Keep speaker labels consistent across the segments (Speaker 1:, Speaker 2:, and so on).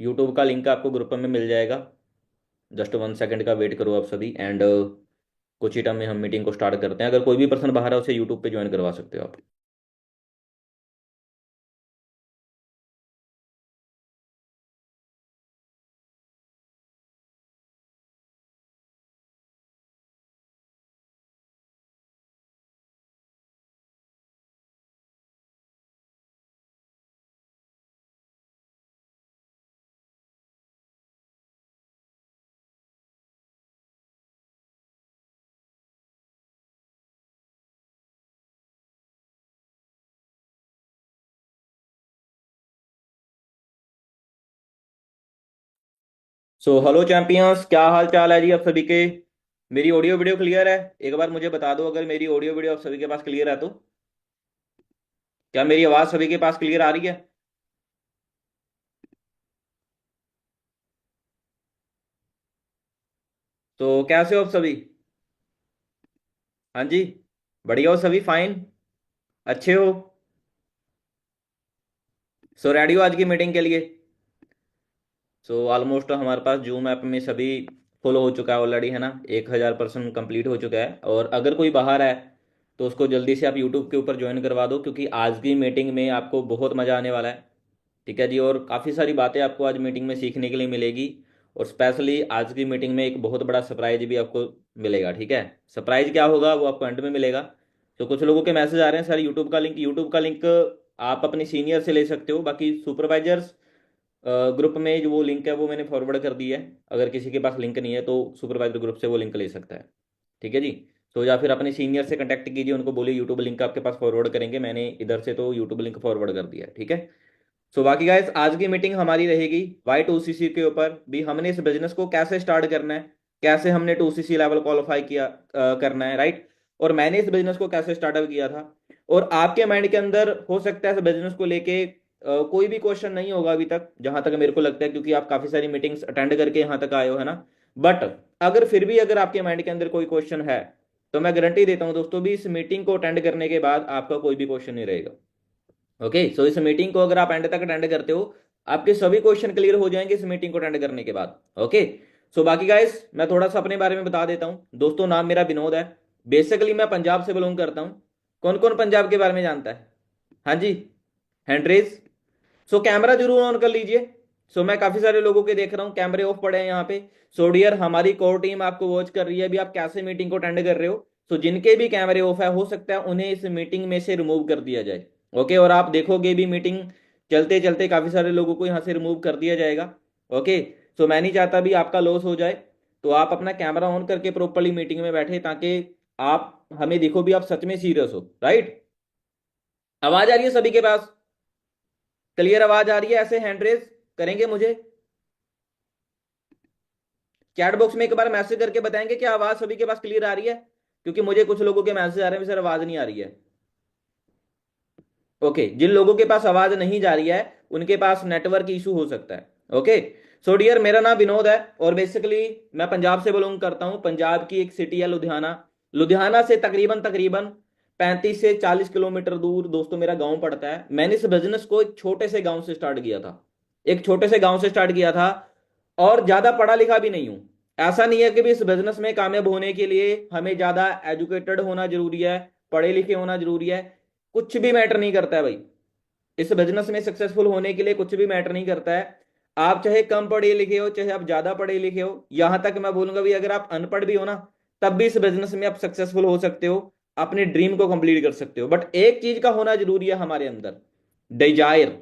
Speaker 1: YouTube का link आपको group में मिल जाएगा। जस्ट 1 सेकंड का वेट करो आप सभी, एंड कुछ ही टाइम में हम मीटिंग को स्टार्ट करते हैं। अगर कोई भी पर्सन बाहर है उसे यूट्यूब पे ज्वाइन करवा सकते हो आप। सो हेलो चैंपियंस, क्या हाल चाल है जी आप सभी के। मेरी ऑडियो वीडियो क्लियर है? एक बार मुझे बता दो अगर मेरी ऑडियो वीडियो आप सभी के पास क्लियर है तो। क्या मेरी आवाज़ सभी के पास क्लियर आ रही है? तो कैसे हो आप सभी? हाँ जी, बढ़िया हो सभी? फाइन? अच्छे हो? सो रेडी हो आज की मीटिंग के लिए? सो ऑलमोस्ट हमारे पास जूम ऐप में सभी फुल हो चुका है ऑलरेडी, है ना। 1000% कंप्लीट हो चुका है। और अगर कोई बाहर है तो उसको जल्दी से आप यूट्यूब के ऊपर ज्वाइन करवा दो, क्योंकि आज की मीटिंग में आपको बहुत मज़ा आने वाला है। ठीक है जी, और काफ़ी सारी बातें आपको आज मीटिंग में सीखने के लिए मिलेगी। और स्पेशली आज की मीटिंग में एक बहुत बड़ा सरप्राइज भी आपको मिलेगा। ठीक है, सरप्राइज क्या होगा वो आपको एंड में मिलेगा। तो कुछ लोगों के मैसेज आ रहे हैं, सर यूट्यूब का लिंक आप अपनी सीनियर से ले सकते हो। बाकी सुपरवाइजर्स ग्रुप में जो वो लिंक है वो मैंने फॉरवर्ड कर दी है। अगर किसी के पास लिंक नहीं है तो सुपरवाइजर ग्रुप से वो लिंक ले सकता है। ठीक है जी। तो या फिर अपने सीनियर से कांटेक्ट कीजिए, उनको बोलिए यूट्यूब लिंक आपके पास फॉरवर्ड करेंगे। मैंने इधर से तो यूट्यूब लिंक फॉरवर्ड कर दिया है। ठीक है। सो बाकी गाइस, आज की मीटिंग हमारी रहेगी Y2CC के ऊपर भी। हमने इस बिजनेस को कैसे स्टार्ट करना है, कैसे हमने 2CC लेवल क्वालिफाई किया करना है, राइट। और मैंने इस बिजनेस को कैसे स्टार्टअप किया था। और आपके माइंड के अंदर हो सकता है इस बिजनेस को लेके कोई भी क्वेश्चन नहीं होगा अभी तक, जहां तक मेरे को लगता है, क्योंकि आप काफी सारी मीटिंग्स अटेंड करके यहाँ तक आए हो, है ना। बट अगर फिर भी अगर आपके माइंड के अंदर कोई क्वेश्चन है तो मैं गारंटी देता हूँ दोस्तों भी, इस मीटिंग को अटेंड करने के बाद आपका कोई भी क्वेश्चन नहीं रहेगा। ओके, सो इस मीटिंग को अगर आप एंड तक अटेंड करते हो, आपके सभी क्वेश्चन क्लियर हो जाएंगे इस मीटिंग को अटेंड करने के बाद। ओके। सो बाकी गाइस, मैं थोड़ा सा अपने बारे में बता देता हूं दोस्तों। नाम मेरा विनोद है। बेसिकली मैं पंजाब से बिलोंग करता हूं। कौन कौन पंजाब के बारे में जानता है? हाँ जी, हैंड रेज। सो कैमरा जरूर ऑन कर लीजिए। सो मैं काफी सारे लोगों के देख रहा हूँ कैमरे ऑफ पड़े हैं यहाँ पे। सो डियर, हमारी कोर टीम आपको वॉच कर रही है अभी, आप कैसे मीटिंग को अटेंड कर रहे हो। सो जिनके भी कैमरे ऑफ है, हो सकता है उन्हें इस मीटिंग में से रिमूव कर दिया जाए। ओके, और आप देखोगे भी मीटिंग चलते चलते काफी सारे लोगों को यहाँ से रिमूव कर दिया जाएगा। ओके। सो मैं नहीं चाहता भी आपका लॉस हो जाए। तो आप अपना कैमरा ऑन करके प्रॉपरली मीटिंग में बैठे, ताकि आप हमें देखो भी आप सच में सीरियस हो, राइट। आवाज आ रही है सभी के पास? क्लियर आवाज आ रही है? ऐसे हैंड रेज करेंगे मुझे। चैट बॉक्स में एक बार मैसेज करके बताएंगे कि आवाज सभी के पास क्लियर आ रही है, क्योंकि मुझे कुछ लोगों के मैसेज आ रहे हैं सर आवाज नहीं आ रही है। ओके, जिन लोगों के पास आवाज नहीं जा रही है उनके पास नेटवर्क इशू हो सकता है। ओके। सो डियर, मेरा नाम विनोद है और बेसिकली मैं पंजाब से बिलोंग करता हूं। पंजाब की एक सिटी है लुधियाना। लुधियाना से तकरीबन तकरीबन 35 से 40 किलोमीटर दूर दोस्तों मेरा गांव पड़ता है। मैंने इस बिजनेस को एक छोटे से गांव से स्टार्ट किया था। एक छोटे से गांव से स्टार्ट किया था। और ज्यादा पढ़ा लिखा भी नहीं हूं। ऐसा नहीं है कि भी इस बिजनेस में कामयाब होने के लिए हमें ज्यादा एजुकेटेड होना जरूरी है, पढ़े लिखे होना जरूरी है। कुछ भी मैटर नहीं करता है भाई। इस बिजनेस में सक्सेसफुल होने के लिए कुछ भी मैटर नहीं करता है। आप चाहे कम पढ़े लिखे हो, चाहे आप ज्यादा पढ़े लिखे हो, यहां तक मैं बोलूंगा भी अगर आप अनपढ़ भी हो ना, तब भी इस बिजनेस में आप सक्सेसफुल हो सकते हो। अपने ड्रीम को कंप्लीट कर सकते हो। बट एक चीज का होना जरूरी है हमारे अंदर, डिजायर।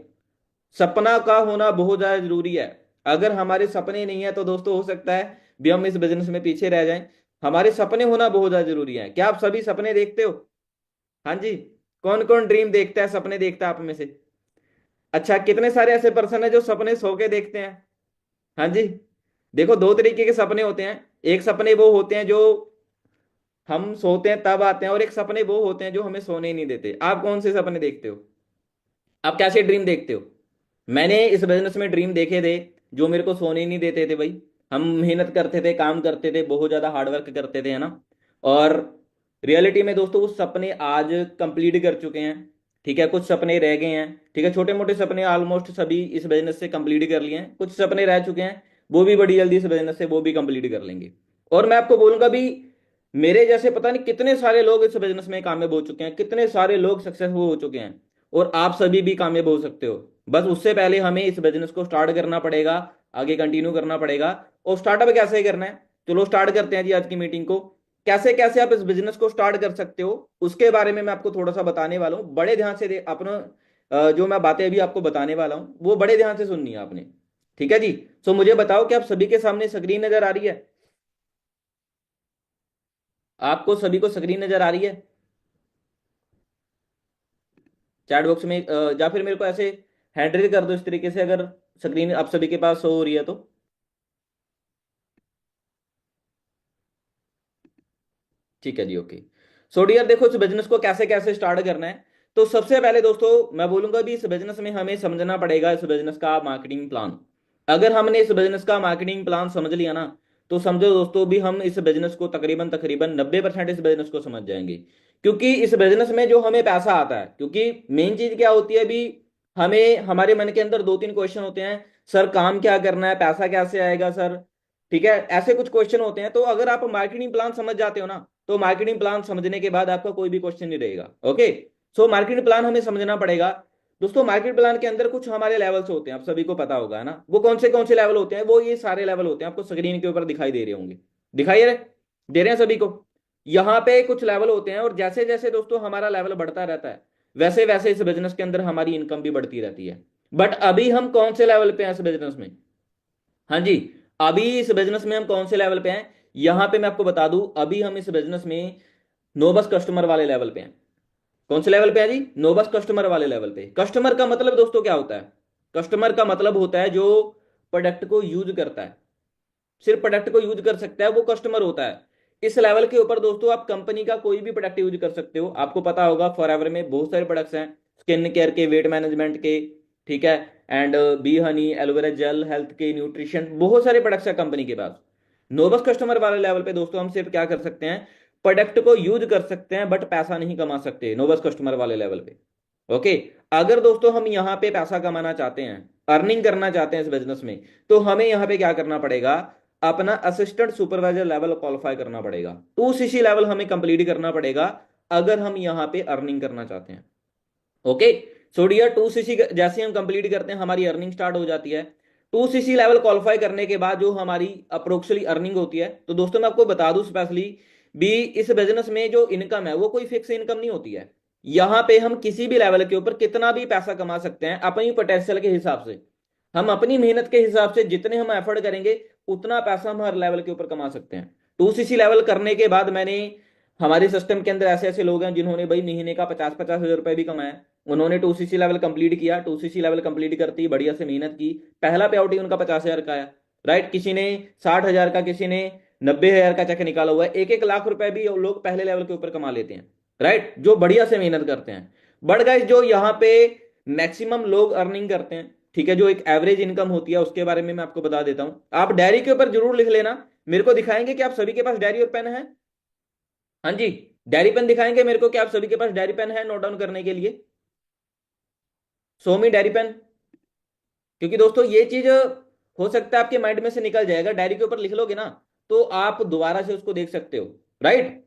Speaker 1: सपना का होना बहुत ज्यादा जरूरी है। अगर हमारे सपने नहीं है तो दोस्तों हो सकता है भी हम इस बिजनेस में पीछे रह जाएं। हमारे सपने होना बहुत ज्यादा जरूरी है। क्या आप सभी सपने देखते हो? हाँ जी। कौन कौन ड्रीम देखता है, सपने देखता है आप में से? अच्छा, कितने सारे ऐसे पर्सन है जो सपने सो के देखते हैं? हाँ जी। देखो, दो तरीके के सपने होते हैं। एक सपने वो होते हैं जो हम सोते हैं तब आते हैं, और एक सपने वो होते हैं जो हमें सोने ही नहीं देते। आप कौन से सपने देखते हो? आप कैसे ड्रीम देखते हो? मैंने इस बिजनेस में ड्रीम देखे थे जो मेरे को सोने ही नहीं देते थे भाई। हम मेहनत करते थे, काम करते थे, बहुत ज्यादा हार्डवर्क करते थे, है ना। और रियलिटी में दोस्तों वो सपने आज कंप्लीट कर चुके हैं। ठीक है, कुछ सपने रह गए हैं, ठीक है, छोटे मोटे सपने ऑलमोस्ट सभी इस बिजनेस से कंप्लीट कर लिए हैं, कुछ सपने रह चुके हैं, वो भी बड़ी जल्दी इस बिजनेस से वो भी कंप्लीट कर लेंगे। और मैं आपको बोलूंगा भी, मेरे जैसे पता नहीं कितने सारे लोग इस बिजनेस में कामयाब हो चुके हैं, कितने सारे लोग सक्सेसफुल हो चुके हैं, और आप सभी भी कामयाब हो सकते हो। बस उससे पहले हमें इस बिजनेस को स्टार्ट करना पड़ेगा, आगे कंटिन्यू करना पड़ेगा। और स्टार्टअप कैसे करना है, चलो स्टार्ट करते हैं जी आज की मीटिंग को। कैसे कैसे आप इस बिजनेस को स्टार्ट कर सकते हो उसके बारे में मैं आपको थोड़ा सा बताने वाला हूँ। बड़े ध्यान से अपना जो मैं बातें अभी आपको बताने वाला हूँ वो बड़े ध्यान से सुननी है आपने। ठीक है जी। सो मुझे बताओ कि आप सभी के सामने स्क्रीन नजर आ रही है? आपको सभी को स्क्रीन नजर आ रही है? चैट बॉक्स में या फिर मेरे को ऐसे हैंड रेज कर दो इस तरीके से, अगर स्क्रीन आप सभी के पास हो रही है तो। ठीक है जी, ओके। सो डियर देखो, इस बिजनेस को कैसे कैसे स्टार्ट करना है। तो सबसे पहले दोस्तों मैं बोलूंगा भी, इस बिजनेस में हमें समझना पड़ेगा इस बिजनेस का मार्केटिंग प्लान। अगर हमने इस बिजनेस का मार्केटिंग प्लान समझ लिया ना, तो समझो दोस्तों भी हम इस बिजनेस को तकरीबन तकरीबन 90% इस बिजनेस को समझ जाएंगे। क्योंकि इस बिजनेस में जो हमें पैसा आता है, क्योंकि मेन चीज क्या होती है भी, हमें हमारे मन के अंदर दो तीन क्वेश्चन होते हैं। सर काम क्या करना है, पैसा कैसे आएगा सर, ठीक है, ऐसे कुछ क्वेश्चन होते हैं। तो अगर आप मार्केटिंग प्लान समझ जाते हो ना, तो मार्केटिंग प्लान समझने के बाद आपका कोई भी क्वेश्चन नहीं रहेगा। ओके। सो मार्केटिंग प्लान हमें समझना पड़ेगा। दोस्तों मार्केट प्लान के अंदर कुछ हमारे लेवल्स होते हैं, आप सभी को पता होगा है ना, वो कौन से लेवल होते हैं, वो ये सारे लेवल होते हैं, आपको स्क्रीन के ऊपर दिखाई दे रहे होंगे। दिखाई दे रहे हैं सभी को? यहाँ पे कुछ लेवल होते हैं, और जैसे जैसे दोस्तों हमारा लेवल बढ़ता रहता है, वैसे वैसे इस बिजनेस के अंदर हमारी इनकम भी बढ़ती रहती है। बट अभी हम कौन से लेवल पे हैं इस बिजनेस में? हाँ जी, अभी इस बिजनेस में हम कौन से लेवल पे हैं, यहां पे मैं आपको बता दूं, अभी हम इस बिजनेस में नो बस कस्टमर वाले लेवल पे हैं। कौन से लेवल पे है जी? नो बस कस्टमर वाले लेवल पे। कस्टमर का मतलब दोस्तों क्या होता है? कस्टमर का मतलब होता है जो प्रोडक्ट को यूज करता है, सिर्फ प्रोडक्ट को यूज कर सकता है, वो कस्टमर होता है। इस लेवल के ऊपर दोस्तों आप कंपनी का कोई भी प्रोडक्ट यूज कर सकते हो। आपको पता होगा फॉरएवर में बहुत सारे प्रोडक्ट्स हैं, स्किन केयर के, वेट मैनेजमेंट के, ठीक है, and B Honey, aloe vera gel, health के, न्यूट्रिशन, बहुत सारे प्रोडक्ट्स है कंपनी के पास। नोबस कस्टमर वाले लेवल पे दोस्तों हम सिर्फ क्या कर सकते हैं, प्रोडक्ट को यूज कर सकते हैं, बट पैसा नहीं कमा सकते नोबस कस्टमर वाले लेवल पे। ओके। अगर दोस्तों हम यहाँ पे पैसा कमाना चाहते हैं, अर्निंग करना चाहते हैं इस बिजनेस में, तो हमें यहाँ पे क्या करना पड़ेगा, अपना असिस्टेंट सुपरवाइजर लेवल क्वालिफाई करना पड़ेगा, 2cc लेवल हमें कंप्लीट करना पड़ेगा, अगर हम यहाँ पे अर्निंग करना चाहते हैं। ओके। सो डियर 2cc जैसे हम कंप्लीट करते हैं हमारी अर्निंग स्टार्ट हो जाती है। 2cc लेवल क्वालिफाई करने के बाद जो हमारी अप्रोक्सली अर्निंग होती है, तो दोस्तों मैं आपको बता दूं स्पेशली भी, इस बिजनेस में जो इनकम है वो कोई फिक्स इनकम नहीं होती है। यहाँ पे हम किसी भी लेवल के ऊपर कितना भी पैसा कमा सकते हैं अपनी पोटेंशियल के हिसाब से। हम अपनी मेहनत के हिसाब से जितने हम एफर्ट करेंगे, उतना पैसा हम हर लेवल के ऊपर कमा सकते हैं। 2cc लेवल करने के बाद मैंने, हमारे सिस्टम के अंदर ऐसे ऐसे लोग हैं जिन्होंने भाई महीने का 50-50 हज़ार रुपए भी कमाया। उन्होंने 2cc लेवल कंप्लीट किया, 2cc लेवल कंप्लीट करती बढ़िया से मेहनत की, पहला पे आउट ही उनका 50,000 का आया। राइट, किसी ने 60,000 का, किसी ने 90,000 का चेक निकाला हुआ है। 1-1 लाख रुपए भी लोग पहले लेवल के ऊपर कमा लेते हैं। राइट, जो बढ़िया से मेहनत करते हैं। बट गाइस जो यहाँ पे मैक्सिमम लोग अर्निंग करते हैं, ठीक है, जो एक एवरेज इनकम होती है उसके बारे में मैं आपको बता देता हूं। आप डायरी के ऊपर जरूर लिख लेना, मेरे को दिखाएंगे कि आप सभी के पास डायरी और पेन है? हाँ जी, डायरी पेन दिखाएंगे मेरे को कि आप सभी के पास डायरी पेन है नोट डाउन करने के लिए? सो मी डायरी पेन। क्योंकि दोस्तों ये चीज हो सकता है आपके माइंड में से निकल जाएगा, डायरी के ऊपर लिख लोगे ना, तो आप दोबारा से उसको देख सकते हो। राइट।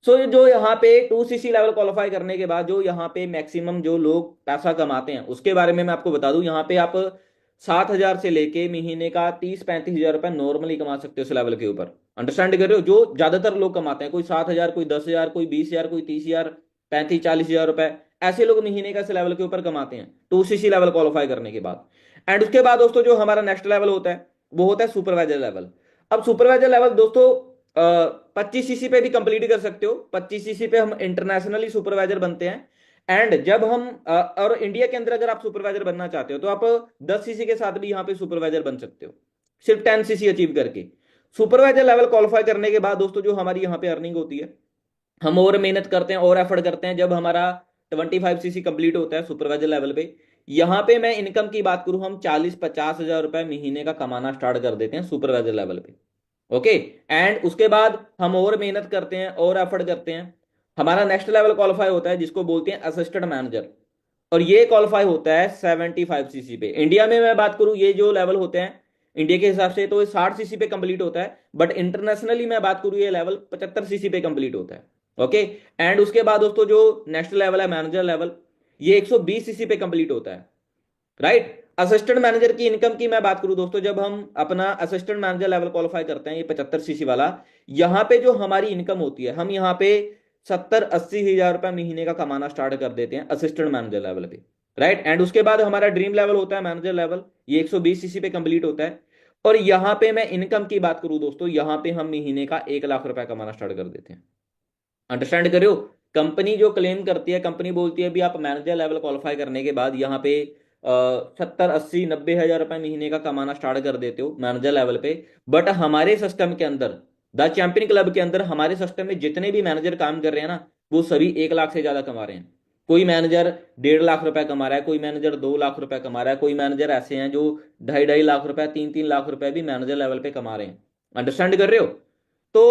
Speaker 1: सो जो यहाँ पे 2cc लेवल क्वालिफाई करने के बाद जो यहाँ पे मैक्सिमम जो लोग पैसा कमाते हैं उसके बारे में मैं आपको बता दूं। यहाँ पे आप 7,000 से लेके महीने का 30-35 हज़ार रुपए नॉर्मली कमा सकते हो इस लेवल के ऊपर। अंडरस्टैंड कर रहे हो? जो ज्यादातर लोग कमाते हैं, कोई 7,000, कोई 10,000, कोई 20,000, कोई 30,000, 35-40 हज़ार रुपए, ऐसे लोग महीने का इस लेवल के ऊपर कमाते हैं 2cc लेवल क्वालिफाई करने के बाद। एंड उसके बाद दोस्तों जो हमारा नेक्स्ट लेवल होता है, वो होता है सुपरवाइजर लेवल। अब सुपरवाइजर लेवल दोस्तों 25cc पे भी कंप्लीट कर सकते हो। 25cc पे हम इंटरनेशनली सुपरवाइजर बनते हैं। एंड जब हम और इंडिया के अंदर अगर आप सुपरवाइजर बनना चाहते हो, तो आप 10cc के साथ भी यहाँ पे सुपरवाइजर बन सकते हो, सिर्फ 10cc अचीव करके। सुपरवाइजर लेवल क्वालिफाई करने के बाद दोस्तों जो हमारी यहाँ पे अर्निंग होती है, हम और मेहनत करते हैं और एफर्ट करते हैं, जब हमारा 25cc कंप्लीट होता है सुपरवाइजर लेवल पे, यहाँ पे मैं इनकम की बात करूं, हम 40-50 हज़ार रुपए महीने का कमाना स्टार्ट कर देते हैं सुपरवाइजर लेवल पे। ओके। एंड उसके बाद हम और मेहनत करते हैं और एफर्ट करते हैं, हमारा नेक्स्ट लेवल क्वालिफाई होता है जिसको बोलते हैं असिस्टेंट मैनेजर। और ये क्वालिफाई होता है 75 सीसी पे। इंडिया में मैं बात करूं, ये जो लेवल होते हैं इंडिया के हिसाब से तो ये 60 सीसी पे कंप्लीट होता है, बट इंटरनेशनली मैं बात करूं ये लेवल 75 सीसी पे कंप्लीट होता है। ओके। एंड उसके बाद दोस्तों जो नेक्स्ट लेवल है मैनेजर लेवल, ये 120 सीसी पे कंप्लीट होता है। राइट। असिस्टेंट मैनेजर की इनकम की मैं बात करूं दोस्तों, जब हम अपना असिस्टेंट मैनेजर लेवल क्वालिफाई करते हैं, ये 75 सीसी वाला, यहां पे जो हमारी इनकम होती है, हम यहाँ पे 70-80 हजार रुपए महीने का कमाना स्टार्ट कर देते हैं असिस्टेंट मैनेजर लेवल पे। राइट। एंड उसके बाद हमारा ड्रीम लेवल होता है मैनेजर लेवल, ये 120 सीसी पे कंप्लीट होता है। और यहां पे मैं इनकम की बात करूं दोस्तों, यहां पे हम महीने का 1 लाख रुपए कमाना स्टार्ट कर देते हैं। अंडरस्टैंड करो। कंपनी जो क्लेम करती है, कंपनी बोलती है भी आप मैनेजर लेवल क्वालिफाई करने के बाद यहाँ पे 70-80-90 हजार रुपए महीने का कमाना स्टार्ट कर देते हो मैनेजर लेवल पे। बट हमारे सिस्टम के अंदर, द चैंपियन क्लब के अंदर, हमारे सिस्टम में जितने भी मैनेजर काम कर रहे हैं ना, वो सभी 1 लाख से ज्यादा कमा रहे हैं। कोई मैनेजर 1.5 लाख रुपए कमा रहा है, कोई मैनेजर 2 लाख रुपए कमा रहा है, कोई मैनेजर ऐसे हैं जो 2.5-2.5 लाख रुपए, 3-3 लाख रुपए भी मैनेजर लेवल पे कमा रहे हैं। अंडरस्टैंड कर रहे हो। तो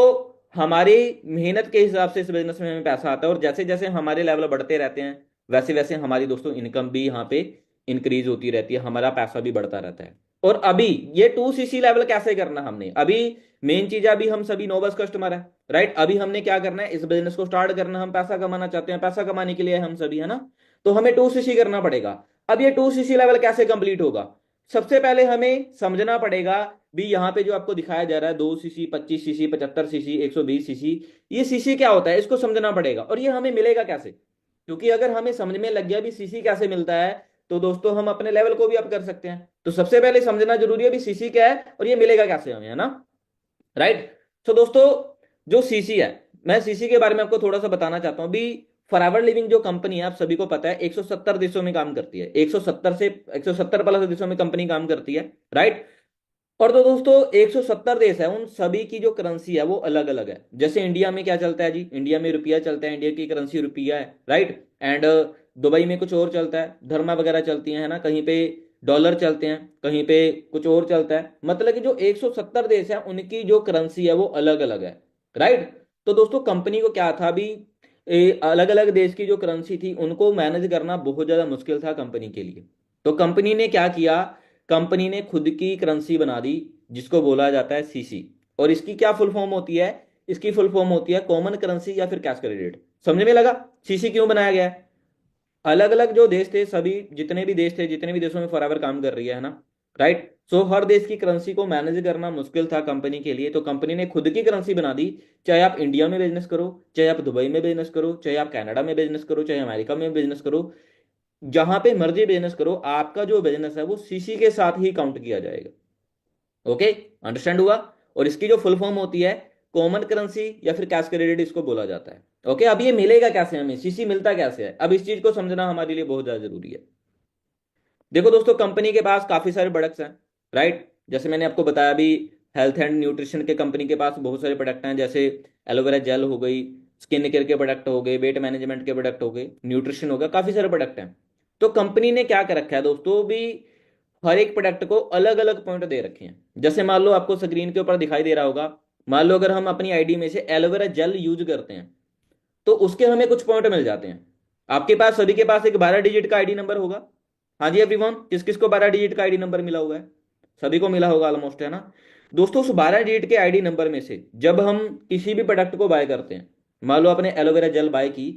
Speaker 1: हमारी मेहनत के हिसाब से इस बिजनेस में हमें पैसा आता है, और जैसे जैसे हमारे लेवल बढ़ते रहते हैं वैसे वैसे हमारी दोस्तों इनकम भी यहाँ पे इंक्रीज होती रहती है, हमारा पैसा भी बढ़ता रहता है। और अभी ये 2 सीसी लेवल कैसे करना हमने, अभी मेन चीज है, अभी हम सभी नोबस कस्टमर है। राइट। अभी हमने क्या करना है, इस बिजनेस को स्टार्ट करना, हम पैसा कमाना चाहते हैं, पैसा कमाने के लिए हम सभी, है ना। तो हमें 2 सीसी करना पड़ेगा। अब ये 2 सीसी लेवल कैसे कंप्लीट होगा, सबसे पहले हमें समझना पड़ेगा भी यहाँ पे जो आपको दिखाया जा रहा है 2 सीसी, 25 सीसी, 75 सीसी, 120 सीसी, ये सीसी क्या होता है इसको समझना पड़ेगा। और ये हमें मिलेगा कैसे, क्योंकि अगर हमें समझ में लग गया भी सीसी कैसे मिलता है, तो दोस्तों हम अपने लेवल को भी अप कर सकते हैं। तो सबसे पहले समझना जरूरी है भी सीसी क्या है और ये मिलेगा कैसे हमें, है ना। राइट। तो दोस्तों जो सीसी है, मैं सीसी के बारे में आपको थोड़ा सा बताना चाहता हूं भी। फॉरएवर लिविंग जो कंपनी है, आप सभी को पता है 170 देशों में काम करती है, 170 प्लस देशों में कंपनी काम करती है। राइट। और तो दोस्तों 170 देश है, उन सभी की जो करेंसी है वो अलग अलग है। जैसे इंडिया में क्या चलता है जी, इंडिया में रुपया चलता है, इंडिया की करेंसी रुपया है। राइट। एंड दुबई में कुछ और चलता है, धर्मा वगैरह चलती है ना, कहीं पे डॉलर चलते हैं, कहीं पे कुछ और चलता है। मतलब कि जो 170 देश है उनकी जो करेंसी है वो अलग अलग है। राइट। तो दोस्तों कंपनी को क्या था भी, अलग अलग देश की जो करेंसी थी उनको मैनेज करना बहुत ज्यादा मुश्किल था कंपनी के लिए। तो कंपनी ने क्या किया, कंपनी ने खुद की करेंसी बना दी, जिसको बोला जाता है सीसी। और इसकी क्या फुल फॉर्म होती है, इसकी फुल फॉर्म होती है कॉमन करेंसी या फिर कैश क्रेडिट। समझ में लगा सीसी क्यों बनाया गया है। अलग अलग जो देश थे, सभी जितने भी देश थे, जितने भी देशों में फॉरएवर काम कर रही है ना। राइट। सो हर देश की करेंसी को मैनेज करना मुश्किल था कंपनी के लिए, तो कंपनी ने खुद की करेंसी बना दी। चाहे आप इंडिया में बिजनेस करो, चाहे आप दुबई में बिजनेस करो, चाहे आप कनाडा में बिजनेस करो, चाहे अमेरिका में बिजनेस करो, जहां पे मर्जी बिजनेस करो, आपका जो बिजनेस है वो सीसी के साथ ही काउंट किया जाएगा। ओके। अंडरस्टैंड हुआ। और इसकी जो फुल फॉर्म होती है कॉमन करेंसी या फिर कैश क्रेडिट, इसको बोला जाता है। ओके। अब ये मिलेगा कैसे हमें, सीसी मिलता कैसे है, अब इस चीज को समझना हमारे लिए बहुत ज्यादा जरूरी है। देखो दोस्तों कंपनी के पास काफी सारे प्रोडक्ट्स हैं। राइट। जैसे मैंने आपको बताया भी, हेल्थ एंड न्यूट्रिशन के कंपनी के पास बहुत सारे प्रोडक्ट हैं, जैसे एलोवेरा जेल हो गई, स्किन केयर के प्रोडक्ट हो गए, वेट मैनेजमेंट के प्रोडक्ट हो गए, न्यूट्रिशन हो गया, काफी सारे प्रोडक्ट हैं। तो कंपनी ने क्या कर रखा है दोस्तों भी, हर एक प्रोडक्ट को अलग अलग पॉइंट दे रखे हैं। जैसे मान लो आपको स्क्रीन के ऊपर दिखाई दे रहा होगा, मान लो अगर हम अपनी आईडी में से एलोवेरा जेल यूज करते हैं तो उसके हमें कुछ पॉइंट मिल जाते हैं। आपके पास सभी के पास एक 12 डिजिट का आईडी नंबर होगा। हाँ जी एवरीवन, किस किस को 12 डिजिट का आईडी नंबर मिला हुआ है, सभी को मिला होगा ऑलमोस्ट, है ना। दोस्तों उस 12 डिजिट के आईडी नंबर में से जब हम किसी भी प्रोडक्ट को बाय करते हैं, मान लो आपने एलोवेरा जेल बाय की,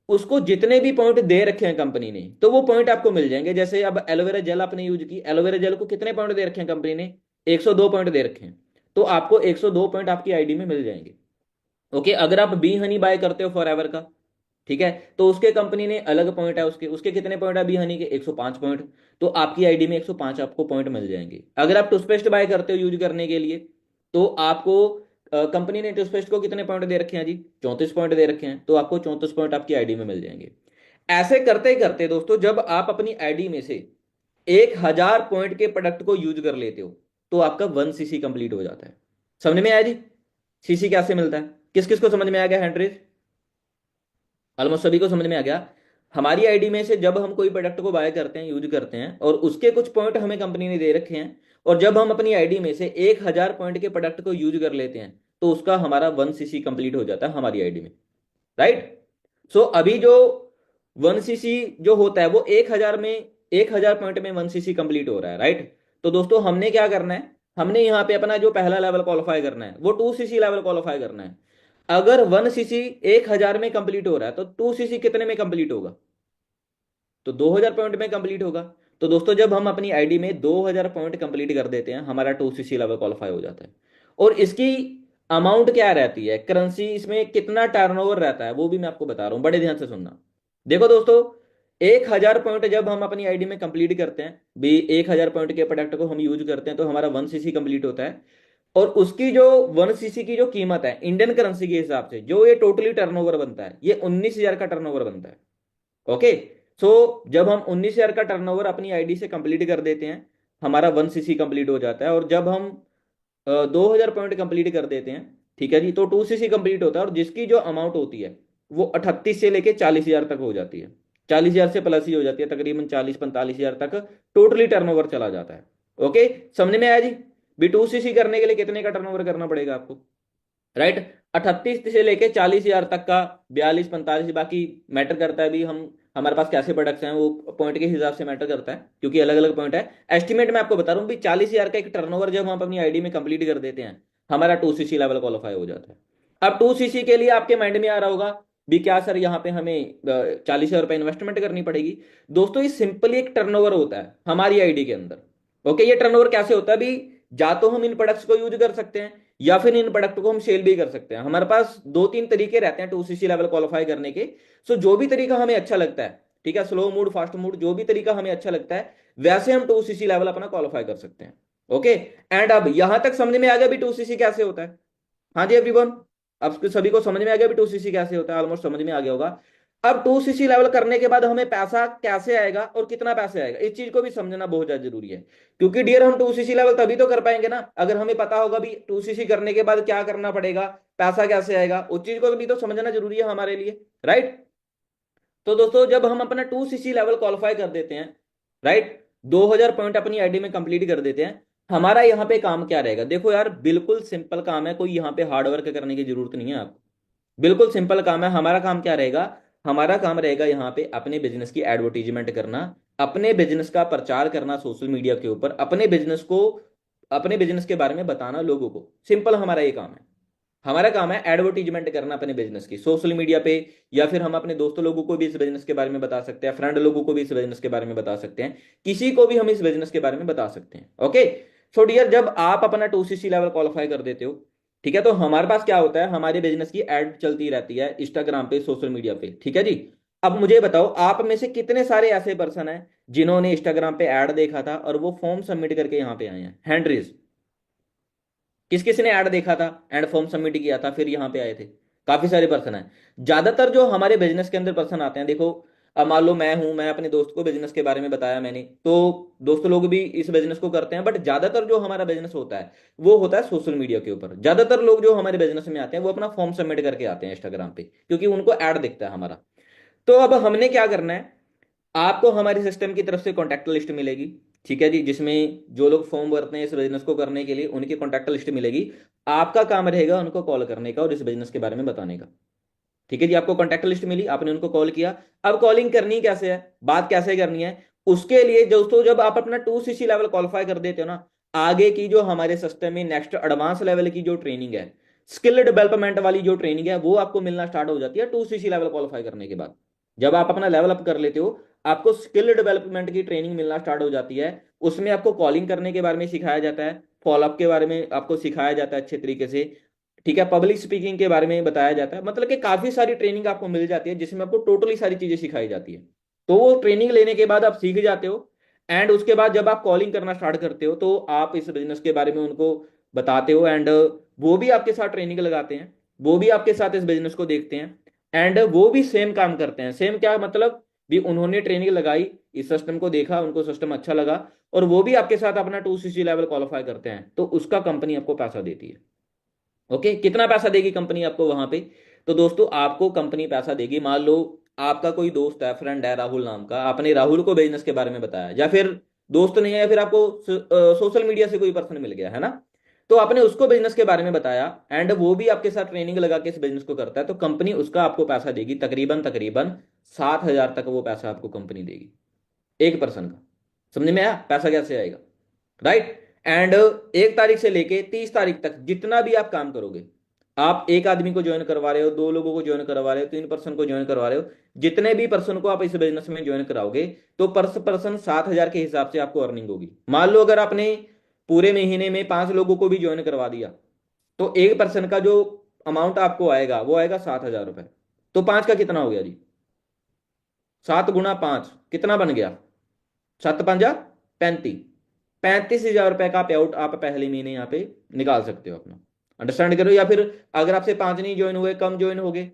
Speaker 1: उसको जितने भी पॉइंट दे रखे हैं कंपनी ने, तो वो पॉइंट आपको मिल जाएंगे। जैसे अब एलोवेरा जेल आपने यूज की, एलोवेरा जेल को कितने पॉइंट दे रखे हैं कंपनी ने, 102 पॉइंट दे रखे हैं, तो आपको 102 पॉइंट आपकी आईडी में मिल जाएंगे। ओके। अगर आप बी हनी बाय करते हो फॉर एवर का, ठीक है, तो उसके कंपनी ने अलग पॉइंट है, उसके उसके कितने पॉइंट है बी हनी के, 105 पॉइंट, तो आपकी आईडी में 105 आपको पॉइंट मिल जाएंगे। अगर आप टूथपेस्ट बाय करते हो यूज करने के लिए, तो आपको कंपनी ने टूथपेस्ट को कितने पॉइंट दे रखे हैं जी, 34 पॉइंट दे रखे हैं, तो आपको 34 पॉइंट आपकी आईडी में मिल जाएंगे। ऐसे करते करते दोस्तों जब आप अपनी आईडी में से 1,000 पॉइंट के प्रोडक्ट को यूज कर लेते हो, तो आपका 1 सीसी कंप्लीट हो जाता है। समझ में आया जी, सीसी कैसे मिलता है, किस किस को समझ में आ गया हैंड्रेज, ऑलमोस्ट सभी को समझ में आ गया। हमारी आईडी में से जब हम कोई प्रोडक्ट को बाय करते हैं, यूज करते हैं, और उसके कुछ पॉइंट हमें कंपनी ने दे रखे हैं, और जब हम अपनी आईडी में से 1,000 पॉइंट के प्रोडक्ट को यूज कर लेते हैं, तो उसका हमारा 1 सीसी कंप्लीट हो जाता है हमारी आईडी में। राइट। सो अभी जो 1 सीसी जो होता है वो 1,000 में, 1,000 पॉइंट में 1 सीसी कंप्लीट हो रहा है, राइट। तो दोस्तों हमने क्या करना है, हमने यहाँ पे अपना जो पहला लेवल क्वालिफाई करना है वो 2 सीसी लेवल क्वालिफाई करना है। अगर 1 सीसी 1,000 में कंप्लीट हो रहा है तो 2 सीसी कितने में कंप्लीट होगा, तो 2,000 पॉइंट में कंप्लीट होगा। तो दोस्तों जब हम अपनी आईडी में 2,000 पॉइंट कंप्लीट कर देते हैं, हमारा 2 सीसी लेवल क्वालिफाई हो जाता है। और इसकी अमाउंट क्या रहती है, करेंसी, इसमें कितना टर्नओवर रहता है, वो भी मैं आपको बता रहा हूं, बड़े ध्यान से सुनना। देखो दोस्तों, 1,000 पॉइंट जब हम अपनी आईडी में कंप्लीट करते हैं भी, 1,000 पॉइंट के प्रोडक्ट को हम यूज करते हैं तो हमारा 1 सीसी कंप्लीट होता है। और उसकी जो 1 सीसी की जो कीमत है इंडियन करेंसी के हिसाब से, जो ये टोटली टर्नओवर बनता है, ये 19,000 का टर्नओवर बनता है। ओके। सो जब हम 19,000 का टर्नओवर अपनी आईडी से कंप्लीट कर देते हैं, हमारा 1 सीसी कंप्लीट हो जाता है। और जब हम 2,000 पॉइंट कंप्लीट कर देते हैं, ठीक है जी, तो 2 सीसी कंप्लीट होता है। और जिसकी जो अमाउंट होती है वो 38 से लेके 40,000 तक हो जाती है, 40,000 से प्लस ही हो जाती है, तकरीबन 40-45,000 तक टोटली टर्नओवर चला जाता है। ओके, समझ में आया जी। भी 2 सीसी करने के लिए कितने का टर्नओवर करना पड़ेगा आपको, राइट। 38 से लेके 40,000 तक का, 42-45 बाकी मैटर करता है भी हम, हमारे पास कैसे प्रोडक्ट्स हैं वो पॉइंट के हिसाब से मैटर करता है, क्योंकि अलग अलग पॉइंट है। एस्टिमेट मैं आपको बता रहा हूँ भी 40,000 का एक टर्नओवर जब हम अपनी आईडी में कंप्लीट कर देते हैं, हमारा 2 सीसी लेवल क्वालिफाई हो जाता है। अब 2 सीसी के लिए आपके माइंड में आ रहा होगा भी क्या सर यहाँ पे हमें 40,000 रुपए इन्वेस्टमेंट करनी पड़ेगी। दोस्तों ये सिंपली एक टर्नओवर होता है हमारी आईडी के अंदर। ओके, ये टर्नओवर कैसे होता है भी, या तो हम इन प्रोडक्ट्स को यूज कर सकते हैं या फिर इन प्रोडक्ट को हम सेल भी कर सकते हैं। हमारे पास 2-3 तरीके रहते हैं 2 सीसी लेवल क्वालिफाई करने के। सो जो भी तरीका हमें अच्छा लगता है, ठीक है, स्लो मूड, फास्ट मूड, जो भी तरीका हमें अच्छा लगता है, वैसे हम 2 सीसी लेवल अपना क्वालिफाई कर सकते हैं। ओके। एंड अब यहां तक समझ में आ गया भी 2 सीसी कैसे होता है। हाँ जी एवरीवन, अब सभी को समझ में आ गया भी 2 सीसी कैसे होता है, ऑलमोस्ट समझ में आ गया होगा। अब 2 सीसी लेवल करने के बाद हमें पैसा कैसे आएगा और कितना पैसे आएगा, इस चीज को भी समझना बहुत ज्यादा जरूरी है। क्योंकि डियर हम 2 सीसी लेवल तभी तो कर पाएंगे ना अगर हमें पता होगा भी 2 सीसी करने के बाद क्या करना पड़ेगा, पैसा कैसे आएगा, उस चीज को भी तो समझना जरूरी है हमारे लिए, राइट। तो दोस्तों जब हम अपना 2 सीसी लेवल क्वालिफाई कर देते हैं, राइट, 2,000 पॉइंट अपनी आईडी में कंप्लीट कर देते हैं, हमारा यहाँ पे काम क्या रहेगा। देखो यार, बिल्कुल सिंपल काम है, कोई यहाँ पे हार्ड वर्क करने की जरूरत नहीं है आपको, बिल्कुल सिंपल काम है। हमारा काम क्या रहेगा, हमारा काम रहेगा यहाँ पे अपने बिजनेस की एडवर्टीजमेंट करना, अपने बिजनेस का प्रचार करना सोशल मीडिया के ऊपर, अपने बिजनेस को, अपने बिजनेस के बारे में बताना लोगों को। सिंपल हमारा ये काम है। हमारा काम है एडवर्टीजमेंट करना अपने बिजनेस की सोशल मीडिया पे, या फिर हम अपने दोस्तों लोगों को भी इस बिजनेस के बारे में बता सकते हैं, फ्रेंड लोगों को भी इस बिजनेस के बारे में बता सकते हैं, किसी को भी हम इस बिजनेस के बारे में बता सकते हैं। ओके। सो डियर, जब आप अपना 2 सीसी लेवल क्वालिफाई कर देते हो, ठीक है, तो हमारे पास क्या होता है, हमारे बिजनेस की एड चलती रहती है इंस्टाग्राम पे, सोशल मीडिया पे, ठीक है जी। अब मुझे बताओ, आप में से कितने सारे ऐसे पर्सन हैं जिन्होंने इंस्टाग्राम पे ऐड देखा था और वो फॉर्म सबमिट करके यहाँ पे आए हैं, हैंड रेज। किस किस ने ऐड देखा था, एंड फॉर्म सबमिट किया था, फिर यहाँ पे आए थे। काफी सारे पर्सन हैं। ज्यादातर जो हमारे बिजनेस के अंदर पर्सन आते हैं, देखो, अब मान लो मैं हूं, मैं अपने दोस्त को बिजनेस के बारे में बताया मैंने, तो दोस्त लोग भी इस बिजनेस को करते हैं, बट ज्यादातर जो हमारा बिजनेस होता है वो होता है सोशल मीडिया के ऊपर। ज्यादातर लोग जो हमारे बिजनेस में आते हैं वो अपना फॉर्म सबमिट करके आते हैं इंस्टाग्राम पे, क्योंकि उनको ऐड दिखता है हमारा। तो अब हमने क्या करना है, आपको हमारे सिस्टम की तरफ से कॉन्टैक्ट लिस्ट मिलेगी, ठीक है जी, जिसमें जो लोग फॉर्म भरते हैं इस बिजनेस को करने के लिए उनकी कॉन्टैक्ट लिस्ट मिलेगी। आपका काम रहेगा उनको कॉल करने का और इस बिजनेस के बारे में बताने का। ठीक है जी, आपको कॉन्टैक्ट लिस्ट मिली, आपने उनको कॉल किया। अब कॉलिंग करनी कैसे है, बात कैसे करनी है, उसके लिए दोस्तों जब आप अपना 2 सीसी लेवल क्वालिफाई कर देते हो ना, आगे की जो हमारे सिस्टम में नेक्स्ट एडवांस लेवल की जो ट्रेनिंग है, स्किल डेवलपमेंट वाली जो ट्रेनिंग है, वो आपको मिलना स्टार्ट हो जाती है 2 सीसी लेवल क्वालिफाई करने के बाद। जब आप अपना लेवल अप कर लेते हो, आपको स्किल डेवलपमेंट की ट्रेनिंग मिलना स्टार्ट हो जाती है। उसमें आपको कॉलिंग करने के बारे में सिखाया जाता है, फॉलोअप के बारे में आपको सिखाया जाता है अच्छे तरीके से, ठीक है, पब्लिक स्पीकिंग के बारे में बताया जाता है। मतलब कि काफी सारी ट्रेनिंग आपको मिल जाती है जिसमें आपको टोटली सारी चीजें सिखाई जाती है। तो वो ट्रेनिंग लेने के बाद आप सीख जाते हो। एंड उसके बाद जब आप कॉलिंग करना स्टार्ट करते हो तो आप इस बिजनेस के बारे में उनको बताते हो, एंड वो भी आपके साथ ट्रेनिंग लगाते हैं, वो भी आपके साथ इस बिजनेस को देखते हैं, एंड वो भी सेम काम करते हैं। सेम क्या मतलब, भी उन्होंने ट्रेनिंग लगाई, इस सिस्टम को देखा, उनको सिस्टम अच्छा लगा, और वो भी आपके साथ अपना 2 सीसी लेवल क्वालिफाई करते हैं, तो उसका कंपनी आपको पैसा देती है। ओके, कितना पैसा देगी कंपनी आपको वहां पे, तो दोस्तों आपको कंपनी पैसा देगी। मान लो आपका कोई दोस्त है, फ्रेंड है राहुल नाम का, आपने राहुल को बिजनेस के बारे में बताया, या फिर दोस्त नहीं है, या फिर आपको सोशल मीडिया से कोई पर्सन मिल गया है ना, तो आपने उसको बिजनेस के बारे में बताया एंड वो भी आपके साथ ट्रेनिंग लगा के इस बिजनेस को करता है, तो कंपनी उसका आपको पैसा देगी, तकरीबन तकरीबन 7,000 तक वो पैसा आपको कंपनी देगी एक पर्सन का। समझ में आया पैसा कैसे आएगा, राइट। एंड 1 तारीख से लेके 30 तारीख तक जितना भी आप काम करोगे, आप एक आदमी को ज्वाइन करवा रहे हो, 2 लोगों को ज्वाइन करवा रहे हो, 3 पर्सन को ज्वाइन करवा रहे हो, जितने भी पर्सन को आप इस बिजनेस में ज्वाइन कराओगे, तो पर्सन 7,000 के हिसाब से आपको अर्निंग होगी। मान लो अगर आपने पूरे महीने में 5 लोगों को भी ज्वाइन करवा दिया, तो एक पर्सन का जो अमाउंट आपको आएगा वो आएगा 7,000 रुपए। तो 5 का कितना हो गया जी, 7 × 5 कितना बन गया, 7×5 = 35। 35,000 रुपए का पे आउट आप पहले महीने यहाँ पे निकाल सकते हो अपना। अंडरस्टैंड करो। या फिर अगर आपसे 5 नहीं ज्वाइन हुए, कम ज्वाइन हो गए,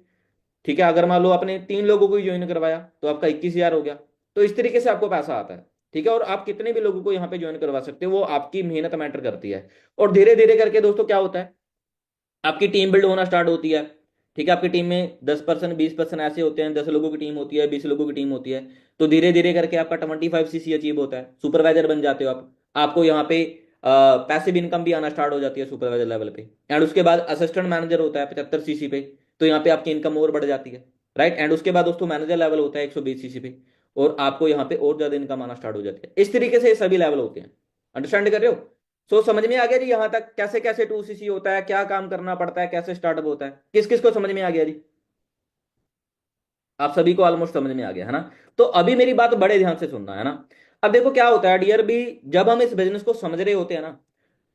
Speaker 1: ठीक है, अगर मान लो आपने 3 लोगों को ही ज्वाइन करवाया तो आपका 21,000 हो गया। तो इस तरीके से आपको पैसा आता है, ठीक है। और आप कितने भी लोगों को यहाँ पे ज्वाइन करवा सकते हो, वो आपकी मेहनत मैटर करती है। और धीरे धीरे करके दोस्तों क्या होता है, आपकी टीम बिल्ड होना स्टार्ट होती है, ठीक है। आपकी टीम में 10% 20% ऐसे होते हैं, 10 लोगों की टीम होती है, 20 लोगों की टीम होती है। तो धीरे धीरे करके आपका 25 CC अचीव होता है, सुपरवाइजर बन जाते हो आप। आपको यहाँ पे पैसिव इनकम भी आना स्टार्ट हो जाती है सुपरवाइजर लेवल पे। एंड उसके बाद असिस्टेंट मैनेजर होता है 75 CC पे, तो यहाँ पे आपकी इनकम और बढ़ जाती है, राइट। एंड उसके बाद दोस्तों मैनेजर लेवल होता है 120 CC पे, और आपको यहाँ पे और ज्यादा इनकम आना स्टार्ट हो जाती है। इस तरीके से ये सभी लेवल होते हैं। अंडरस्टैंड कर रहे हो। सो समझ में आ गया जी यहाँ तक कैसे कैसे 2CC होता है, क्या काम करना पड़ता है, कैसे स्टार्टअप होता है, किस किस को समझ में आ गया जी। आप सभी को ऑलमोस्ट समझ में आ गया है ना। तो अभी मेरी बात बड़े ध्यान से सुनना है ना। अब देखो क्या होता है डियर भी, जब हम इस बिजनेस को समझ रहे होते हैं ना,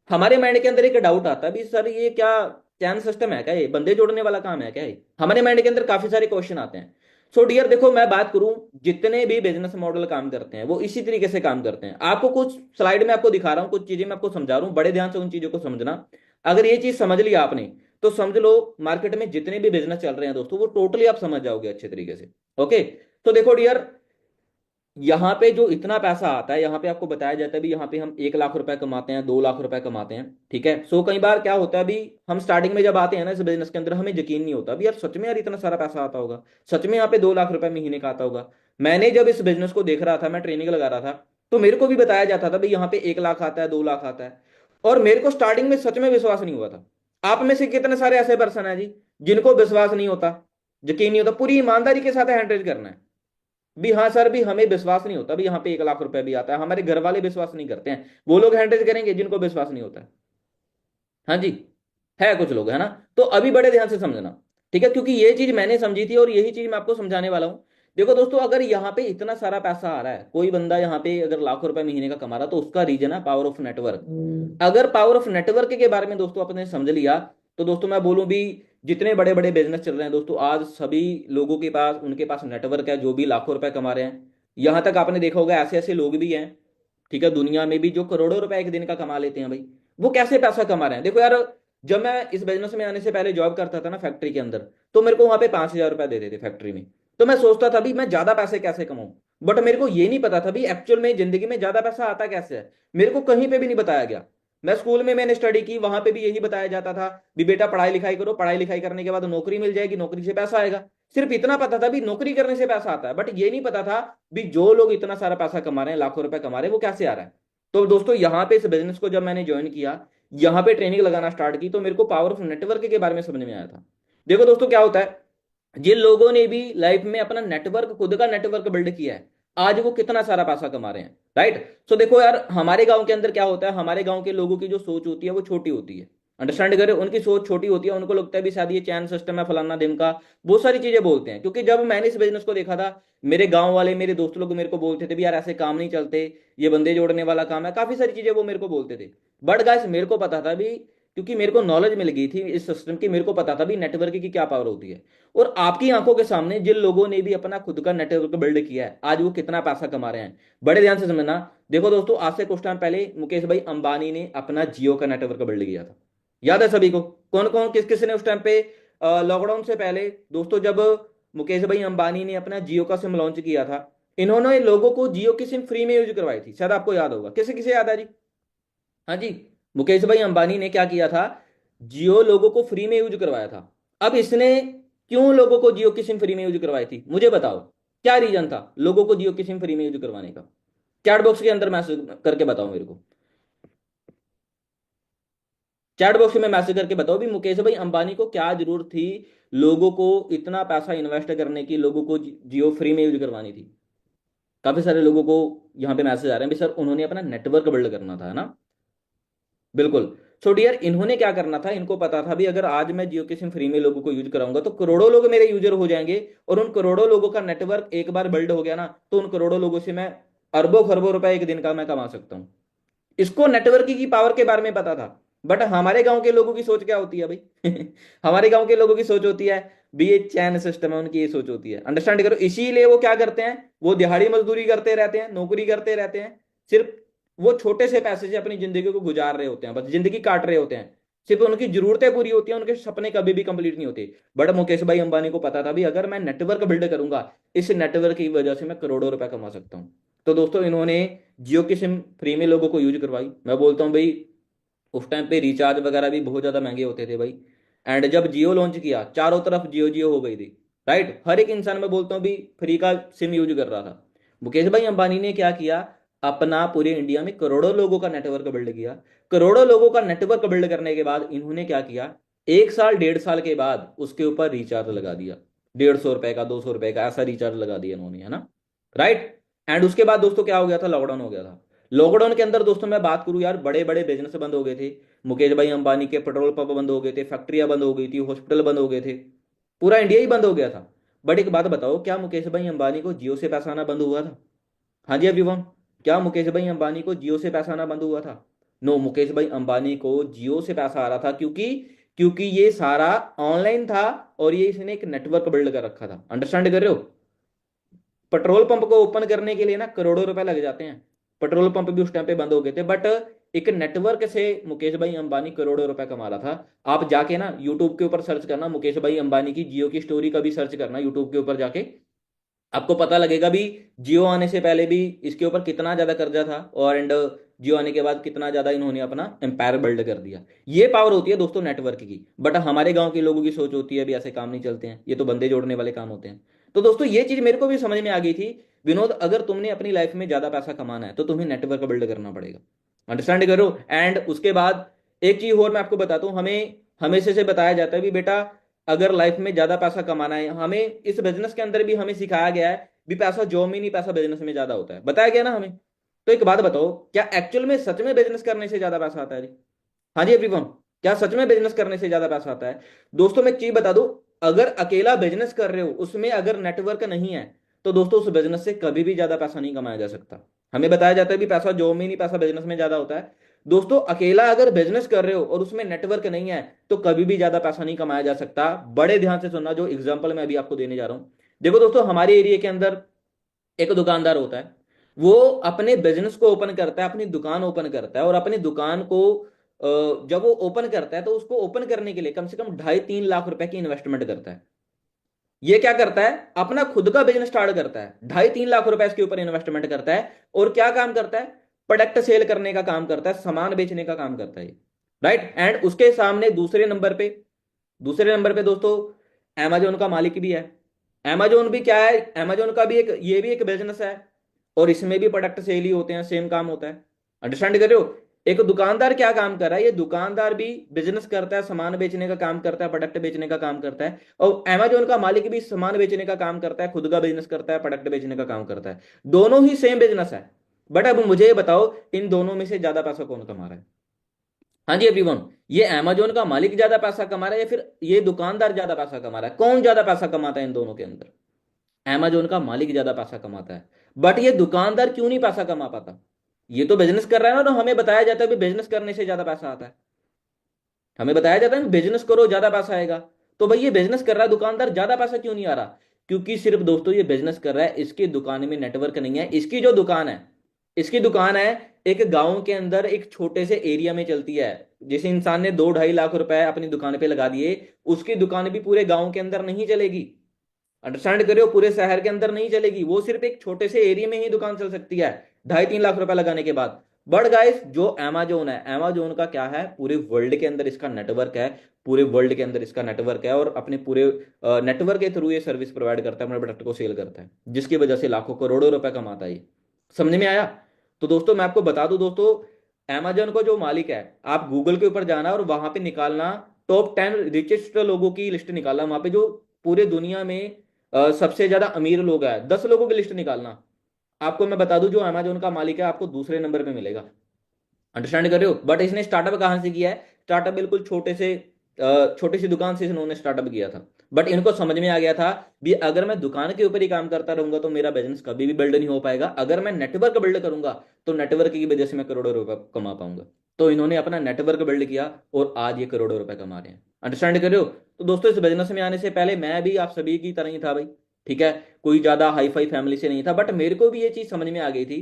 Speaker 1: हमारे माइंड के अंदर एक डाउट आता है भी सर ये क्या चैन सिस्टम है क्या, ये बंदे जोड़ने वाला काम है क्या, ये हमारे माइंड के अंदर काफी सारे क्वेश्चन आते हैं। सो डियर देखो मैं बात करूं, जितने भी बिजनेस मॉडल काम करते हैं वो इसी तरीके से काम करते हैं। आपको कुछ स्लाइड में आपको दिखा रहा हूं, कुछ चीजें मैं आपको समझा रहा हूं, बड़े ध्यान से उन चीजों को समझना। अगर ये चीज समझ ली आपने तो समझ लो मार्केट में जितने भी बिजनेस चल रहे हैं दोस्तों वो टोटली आप समझ जाओगे अच्छे तरीके से। ओके। तो देखो डियर, यहाँ पे जो इतना पैसा आता है, यहाँ पे आपको बताया जाता है भी यहाँ पे हम 1 लाख रुपए कमाते हैं, 2 लाख रुपए कमाते हैं, ठीक है। सो कई बार क्या होता है भी, हम स्टार्टिंग में जब आते हैं ना इस बिजनेस के अंदर, हमें यकीन नहीं होता भी यार सच में यार इतना सारा पैसा आता होगा, सच में यहाँ पे 2 लाख रुपए महीने का आता होगा। मैंने जब इस बिजनेस को देख रहा था, मैं ट्रेनिंग लगा रहा था, तो मेरे को भी बताया जाता था भाई यहाँ पे 1 लाख आता है, 2 लाख आता है। और मेरे को स्टार्टिंग में सच में विश्वास नहीं हुआ था। आप में से कितने सारे ऐसे पर्सन है जी जिनको विश्वास नहीं होता, यकीन नहीं होता, पूरी ईमानदारी के साथ हैंडल करना है भी हाँ सर भी हमें विश्वास नहीं होता भी यहाँ पे 1 लाख रुपए भी आता है, हमारे घर वाले विश्वास नहीं करते हैं, वो लोग हैंडल करेंगे जिनको विश्वास नहीं होता है। हाँ जी, है कुछ लोग है ना। तो अभी बड़े ध्यान से समझना, ठीक है, क्योंकि ये चीज मैंने समझी थी और यही चीज मैं आपको समझाने वाला हूं। देखो दोस्तों, अगर यहाँ पे इतना सारा पैसा आ रहा है, कोई बंदा यहाँ पे अगर लाखों रुपए महीने का कमा रहा है, तो उसका रीजन है पावर ऑफ नेटवर्क। अगर पावर ऑफ नेटवर्क के बारे में दोस्तों आपने समझ लिया, तो दोस्तों मैं बोलूं भी, जितने बड़े बड़े बिजनेस चल रहे हैं दोस्तों आज सभी लोगों के पास, उनके पास नेटवर्क है, जो भी लाखों रुपए कमा रहे हैं। यहां तक आपने देखा होगा ऐसे ऐसे लोग भी हैं, ठीक है, दुनिया में भी, जो करोड़ों रुपए एक दिन का कमा लेते हैं भाई। वो कैसे पैसा कमा रहे हैं देखो यार। जब मैं इस बिजनेस में आने से पहले जॉब करता था ना फैक्ट्री के अंदर, तो मेरे को वहां पे 5,000 रुपए देते थे फैक्ट्री में। तो मैं सोचता था भी मैं ज्यादा पैसे कैसे कमाऊं, बट मेरे को ये नहीं पता था भी एक्चुअल में जिंदगी में ज्यादा पैसा आता कैसे है। मेरे को कहीं पे भी नहीं बताया गया। मैं स्कूल में मैंने स्टडी की, वहां पे भी यही बताया जाता था भी बेटा पढ़ाई लिखाई करो, पढ़ाई लिखाई करने के बाद नौकरी मिल जाएगी, नौकरी से पैसा आएगा। सिर्फ इतना पता था भी नौकरी करने से पैसा आता है, बट ये नहीं पता था भी जो लोग इतना सारा पैसा कमा रहे हैं, लाखों रुपए कमा रहे हैं, वो कैसे आ रहा है। तो दोस्तों यहाँ पे इस बिजनेस को जब मैंने ज्वाइन किया, यहाँ पे ट्रेनिंग लगाना स्टार्ट की, तो मेरे को पावर ऑफ नेटवर्क के बारे में समझ में आया था। देखो दोस्तों क्या होता है, जिन लोगों ने भी लाइफ में अपना नेटवर्क, खुद का नेटवर्क बिल्ड किया है, आज वो कितना सारा पैसा कमा रहे हैं, राइट। सो देखो यार, हमारे गांव के अंदर क्या होता है, हमारे गांव के लोगों की जो सोच होती है वो छोटी होती है। अंडरस्टैंड करें, उनकी सोच छोटी होती है, उनको लगता है भी शायद ये चैन सिस्टम है, फलाना दिन का, बहुत सारी चीजें बोलते हैं। क्योंकि जब मैंने इस बिजनेस को देखा था, मेरे गांव वाले, मेरे दोस्त लोग मेरे को बोलते थे भी यार ऐसे काम नहीं चलते, ये बंदे जोड़ने वाला काम है, काफी सारी चीजें वो मेरे को बोलते थे। बट गाइस मेरे को पता था भी, क्योंकि मेरे को नॉलेज मिल गई थी इस सिस्टम की, मेरे को पता था भी नेटवर्क की क्या पावर होती है। और आपकी आंखों के सामने जिन लोगों ने भी अपना खुद का नेटवर्क बिल्ड किया है, आज वो कितना पैसा कमा रहे हैं, बड़े ध्यान से समझना। देखो दोस्तों, आज से कुछ टाइम पहले मुकेश भाई अंबानी ने अपना जियो का नेटवर्क बिल्ड किया था। याद है सभी को, कौन कौन किस किस ने उस टाइम पे, लॉकडाउन से पहले दोस्तों, जब मुकेश भाई अंबानी ने अपना जियो का सिम लॉन्च किया था, इन्होंने लोगों को जियो की सिम फ्री में यूज करवाई थी। शायद आपको याद होगा, किसे किसे याद है जी। हाँ जी, मुकेश भाई अंबानी ने क्या किया था, जियो लोगों को फ्री में यूज करवाया था। अब इसने क्यों लोगों को जियो की सिम फ्री में यूज करवाई थी, मुझे बताओ, क्या रीजन था लोगों को जियो की सिम फ्री में यूज करवाने का। चैट बॉक्स के अंदर मैसेज करके बताओ मेरे को। चैट बॉक्स में मैसेज करके बताओ भी मुकेश भाई अंबानी को क्या जरूरत थी लोगों को इतना पैसा इन्वेस्ट करने की, लोगों को जियो फ्री में यूज करवानी थी। काफी सारे लोगों को यहाँ पे मैसेज आ रहे हैं भी सर उन्होंने अपना नेटवर्क बिल्ड करना था, है ना। बिल्कुल। सो डियर, इन्होंने क्या करना था, इनको पता था भी अगर आज मैं जियो की सिम फ्री में लोगों को यूज कराऊंगा तो करोड़ों लोग मेरे यूजर हो जाएंगे, और उन करोड़ों लोगों का नेटवर्क एक बार बिल्ड हो गया ना, तो उन करोड़ों लोगों से मैं अरबों खरबों रुपए एक दिन का मैं कमा सकता हूँ। इसको नेटवर्क की पावर के बारे में पता था। बट हमारे गांव के लोगों की सोच क्या होती है भाई? हमारे गांव के लोगों की सोच होती है भी ये चैन सिस्टम है, उनकी ये सोच होती है, अंडरस्टैंड करो। इसीलिए वो क्या करते हैं, वो दिहाड़ी मजदूरी करते रहते हैं, नौकरी करते रहते हैं, सिर्फ वो छोटे से पैसे से अपनी जिंदगी को गुजार रहे होते हैं, बस जिंदगी काट रहे होते हैं। सिर्फ उनकी जरूरतें पूरी होती हैं, उनके सपने कभी भी कंप्लीट नहीं होते। बट मुकेश भाई अंबानी को पता था भी अगर मैं नेटवर्क बिल्ड करूंगा, इस नेटवर्क की वजह से मैं करोड़ों रुपए कमा सकता हूँ। तो दोस्तों इन्होंने जियो की सिम फ्री में लोगों को यूज करवाई। मैं बोलता हूँ भाई उस टाइम पे रिचार्ज वगैरह भी बहुत ज्यादा महंगे होते थे भाई। एंड जब जियो लॉन्च किया चारों तरफ जियो जियो हो गई थी। राइट, हर एक इंसान, मैं बोलता हूँ भी फ्री का सिम यूज कर रहा था। मुकेश भाई अंबानी ने क्या किया, अपना पूरे इंडिया में करोड़ों लोगों का नेटवर्क बिल्ड किया। करोड़ों लोगों का नेटवर्क बिल्ड करने के बाद इन्होंने क्या किया, 1 साल 1.5 साल के बाद उसके ऊपर रिचार्ज लगा दिया। 150 रुपए का, 200 रुपए का, ऐसा रिचार्ज लगा दिया इन्होंने, है ना। राइट। एंड उसके बाद दोस्तों क्या हो गया था, लॉकडाउन हो गया था। लॉकडाउन के अंदर दोस्तों मैं बात करूं यार, बड़े बड़े बिजनेस बंद हो गए थे। मुकेश भाई अंबानी के पेट्रोल पंप बंद हो गए थे, फैक्ट्रियां बंद हो गई थी, हॉस्पिटल बंद हो गए थे, पूरा इंडिया ही बंद हो गया था। बट एक बात बताओ, क्या मुकेश भाई अंबानी को जियो से पैसा आना बंद हुआ था? हाँ जी एवरीवन, क्या मुकेश भाई अंबानी को जियो से पैसा आना बंद हुआ था? नो, मुकेश भाई अंबानी को जियो से पैसा आ रहा था, क्योंकि क्योंकि ये सारा ऑनलाइन था, और ये इसने एक नेटवर्क बिल्ड कर रखा था। अंडरस्टैंड कर रहे हो? पेट्रोल पंप को ओपन करने के लिए ना करोड़ों रुपए लग जाते हैं। पेट्रोल पंप भी उस टाइम पे बंद हो गए थे, बट एक नेटवर्क से मुकेश भाई अंबानी करोड़ों रुपए कमा रहा था। आप जाके ना यूट्यूब के ऊपर सर्च करना, मुकेश भाई अंबानी की जियो की स्टोरी का भी सर्च करना यूट्यूब के ऊपर जाके, आपको पता लगेगा भी जियो आने से पहले भी इसके ऊपर कितना ज्यादा कर्जा था, और एंड जियो आने के बाद कितना ज्यादा इन्होंने अपना एम्पायर बिल्ड कर दिया। ये पावर होती है दोस्तों नेटवर्क की। बट हमारे गांव के लोगों की सोच होती है भी ऐसे काम नहीं चलते हैं, ये तो बंदे जोड़ने वाले काम होते हैं। तो दोस्तों ये चीज मेरे को भी समझ में आ गई थी, विनोद अगर तुमने अपनी लाइफ में ज्यादा पैसा कमाना है तो तुम्हें नेटवर्क बिल्ड करना पड़ेगा। अंडरस्टैंड करो। एंड उसके बाद एक चीज और मैं आपको बताता हूँ, हमें हमेशा से बताया जाता है भी बेटा अगर लाइफ में ज्यादा पैसा कमाना है, हमें इस बिजनेस के अंदर भी हमें सिखाया गया है भी पैसा जॉब में नहीं, पैसा बिजनेस में ज्यादा होता है, बताया गया ना हमें। तो एक बात बताओ, क्या एक्चुअल में सच में बिजनेस करने से ज्यादा पैसा आता है जी? हाँ जी एवरीवन, क्या सच में बिजनेस करने से ज्यादा पैसा आता है? दोस्तों मैं एक चीज बता दूं, अगर अकेला बिजनेस कर रहे हो उसमें अगर नेटवर्क नहीं है, तो दोस्तों उस बिजनेस से कभी भी ज्यादा पैसा नहीं कमाया जा सकता। हमें बताया जाता है भी पैसा जॉब में नहीं, पैसा बिजनेस में ज्यादा होता है। दोस्तों अकेला अगर बिजनेस कर रहे हो और उसमें नेटवर्क नहीं है, तो कभी भी ज्यादा पैसा नहीं कमाया जा सकता। बड़े ध्यान से सुनना जो एग्जांपल मैं अभी आपको देने जा रहा हूं। देखो दोस्तों, हमारे एरिया के अंदर एक दुकानदार होता है, वो अपने बिजनेस को ओपन करता है, अपनी दुकान ओपन करता है, और अपनी दुकान को जब वो ओपन करता है तो उसको ओपन करने के लिए कम से कम 2.5-3 लाख रुपए की इन्वेस्टमेंट करता है। ये क्या करता है, अपना खुद का बिजनेस स्टार्ट करता है, 2.5-3 लाख रुपए इसके ऊपर इन्वेस्टमेंट करता है, और क्या काम करता है, प्रोडक्ट सेल करने का काम करता है, सामान बेचने का काम करता है। राइट। एंड उसके सामने दूसरे नंबर पे दोस्तों amazon का मालिक भी है। amazon भी क्या है, amazon का भी एक, ये भी एक बिजनेस है, और इसमें भी प्रोडक्ट सेल ही होते हैं, सेम काम होता है। अंडरस्टैंड कर रहे हो? एक दुकानदार क्या काम कर रहा है, ये दुकानदार भी बिजनेस करता है, सामान बेचने का काम करता है, प्रोडक्ट बेचने का काम करता है, और amazon का मालिक भी सामान बेचने का काम करता है, खुद का बिजनेस करता है, प्रोडक्ट बेचने का काम करता है। दोनों ही सेम बिजनेस है। बट अब मुझे ये बताओ, इन दोनों में से ज्यादा पैसा कौन कमा रहा है? हाँ जी एवरीवन, ये अमेजोन का मालिक ज्यादा पैसा कमा रहा है या फिर ये दुकानदार ज्यादा पैसा कमा रहा है? कौन ज्यादा पैसा कमाता है इन दोनों के अंदर? अमेजोन का मालिक ज्यादा पैसा कमाता है। बट ये दुकानदार क्यों नहीं पैसा कमा पाता? ये तो बिजनेस कर रहा है ना, तो हमें बताया जाता है कि बिजनेस करने से ज्यादा पैसा आता है। हमें बताया जाता है बिजनेस करो ज्यादा पैसा आएगा। तो भाई ये बिजनेस कर रहा है दुकानदार, ज्यादा पैसा क्यों नहीं आ रहा? क्योंकि सिर्फ दोस्तों ये बिजनेस कर रहा है, इसकी दुकान में नेटवर्क नहीं है। इसकी जो दुकान है, इसकी दुकान है एक गांव के अंदर एक छोटे से एरिया में चलती है। जिस इंसान ने 2-2.5 लाख रुपए अपनी दुकान पे लगा दिए, उसकी दुकान भी पूरे गांव के अंदर नहीं चलेगी। अंडरस्टैंड करियो, पूरे शहर के अंदर नहीं चलेगी, वो सिर्फ एक छोटे से एरिया में ही दुकान चल सकती है 2.5-3 लाख रुपए लगाने के बाद। बट गाइस जो अमेजोन है, अमेजोन का क्या है, पूरे वर्ल्ड के अंदर इसका नेटवर्क है। पूरे वर्ल्ड के अंदर इसका नेटवर्क है, और अपने पूरे नेटवर्क के थ्रू ये सर्विस प्रोवाइड करता है, अपने प्रोडक्ट को सेल करता है, जिसकी वजह से लाखों करोड़ों रुपए कमाता है ये। समझ में आया? तो दोस्तों मैं आपको बता दूं दोस्तों, amazon का जो मालिक है, आप गूगल के ऊपर जाना और वहां पे निकालना टॉप 10 रिचेस्ट लोगों की लिस्ट निकालना, वहां पे जो पूरे दुनिया में सबसे ज्यादा अमीर लोग हैं, 10 लोगों की लिस्ट निकालना। आपको मैं बता दूं, जो अमेजोन का मालिक है आपको दूसरे नंबर पे मिलेगा। अंडरस्टैंड कर रहे हो? बट इसने स्टार्टअप कहाँ से किया है? स्टार्टअप बिल्कुल छोटी सी दुकान से इन्होंने स्टार्टअप किया था। बट इनको समझ में आ गया था भी अगर मैं दुकान के ऊपर ही काम करता रहूंगा तो मेरा बिजनेस कभी भी बिल्ड नहीं हो पाएगा, अगर मैं नेटवर्क बिल्ड करूंगा तो नेटवर्क की वजह से मैं करोड़ों रुपए कमा पाऊंगा। तो इन्होंने अपना नेटवर्क बिल्ड किया और आज ये करोड़ों रुपए कमा रहे हैं। अंडरस्टैंड कर रहे हो? तो दोस्तों, इस बिजनेस में आने से पहले मैं भी आप सभी की तरह ही था भाई। ठीक है, कोई ज्यादा हाई फाई फैमिली से नहीं था, बट मेरे को भी ये चीज समझ में आ गई थी।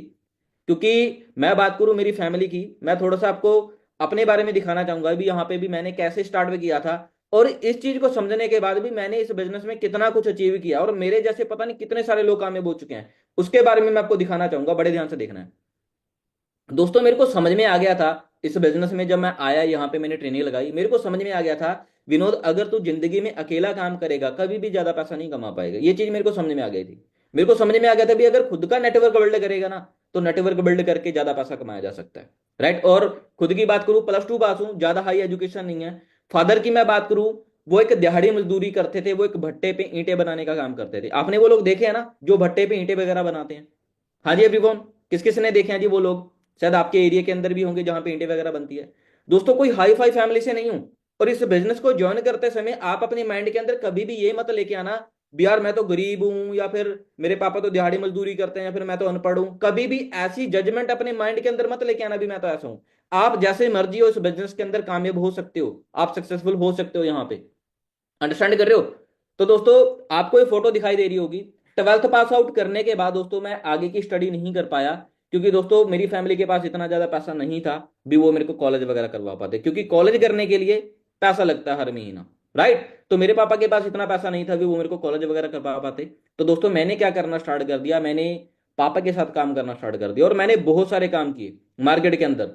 Speaker 1: क्योंकि मैं बात करूं मेरी फैमिली की, मैं थोड़ा सा आपको अपने बारे में दिखाना चाहूंगा भी यहाँ पे भी मैंने कैसे स्टार्ट में किया था, और इस चीज को समझने के बाद भी मैंने इस बिजनेस में कितना कुछ अचीव किया, और मेरे जैसे पता नहीं कितने सारे लोग कामयाब हो चुके हैं, उसके बारे में मैं आपको दिखाना चाहूंगा। बड़े ध्यान से देखना है दोस्तों। मेरे को समझ में आ गया था इस बिजनेस में, जब मैं आया यहाँ पे मैंने ट्रेनिंग लगाई, मेरे को समझ में आ गया था विनोद, अगर तू जिंदगी में अकेला काम करेगा कभी भी ज्यादा पैसा नहीं कमा पाएगा। ये चीज मेरे को समझ में आ गई थी। मेरे को समझ में आ गया था भी अगर खुद का नेटवर्क बिल्ड करेगा ना, तो नेटवर्क बिल्ड करके ज्यादा पैसा कमाया जा सकता है। राइट? और खुद की बात करूं, +2 पास हूं, ज्यादा हाई एजुकेशन नहीं है। फादर की मैं बात करूं, वो एक दिहाड़ी मजदूरी करते थे, वो एक भट्टे पे ईंटें बनाने का काम करते थे। आपने वो लोग देखे हैं ना जो भट्टे पे ईंटें वगैरह बनाते हैं? हाँ जी एवरीवन, किस किस ने देखे हैं जी वो लोग? शायद आपके एरिया के अंदर भी होंगे जहां पे ईंटें वगैरह बनती है। दोस्तों, कोई हाई फाई फैमिली से नहीं हूं। और इस बिजनेस को ज्वाइन करते समय आप अपने माइंड के अंदर कभी भी ये मत लेके आना भी यार मैं तो गरीब हूं, या फिर मेरे पापा तो दिहाड़ी मजदूरी करते हैं, या फिर मैं तो अनपढ़ हूं। कभी भी ऐसी जजमेंट अपने माइंड के अंदर मत लेके आना भी मैं तो ऐसा हूं। आप जैसे मर्जी हो इस बिजनेस के अंदर कामयाब हो सकते हो, आप सक्सेसफुल हो सकते हो यहाँ पे। अंडरस्टैंड कर रहे हो? तो दोस्तों, आपको ये फोटो दिखाई दे रही होगी। 12th पास आउट करने के बाद दोस्तों मैं आगे की स्टडी नहीं कर पाया, क्योंकि दोस्तों मेरी फैमिली के पास इतना ज्यादा पैसा नहीं था भी वो मेरे को कॉलेज वगैरह करवा पाते, क्योंकि कॉलेज करने के लिए पैसा लगता है हर महीना। राइट? तो मेरे पापा के पास इतना पैसा नहीं था कि वो मेरे को कॉलेज वगैरह करवा पाते। तो दोस्तों मैंने क्या करना स्टार्ट कर दिया, मैंने पापा के साथ काम करना स्टार्ट कर दिया, और मैंने बहुत सारे काम किए मार्केट के अंदर।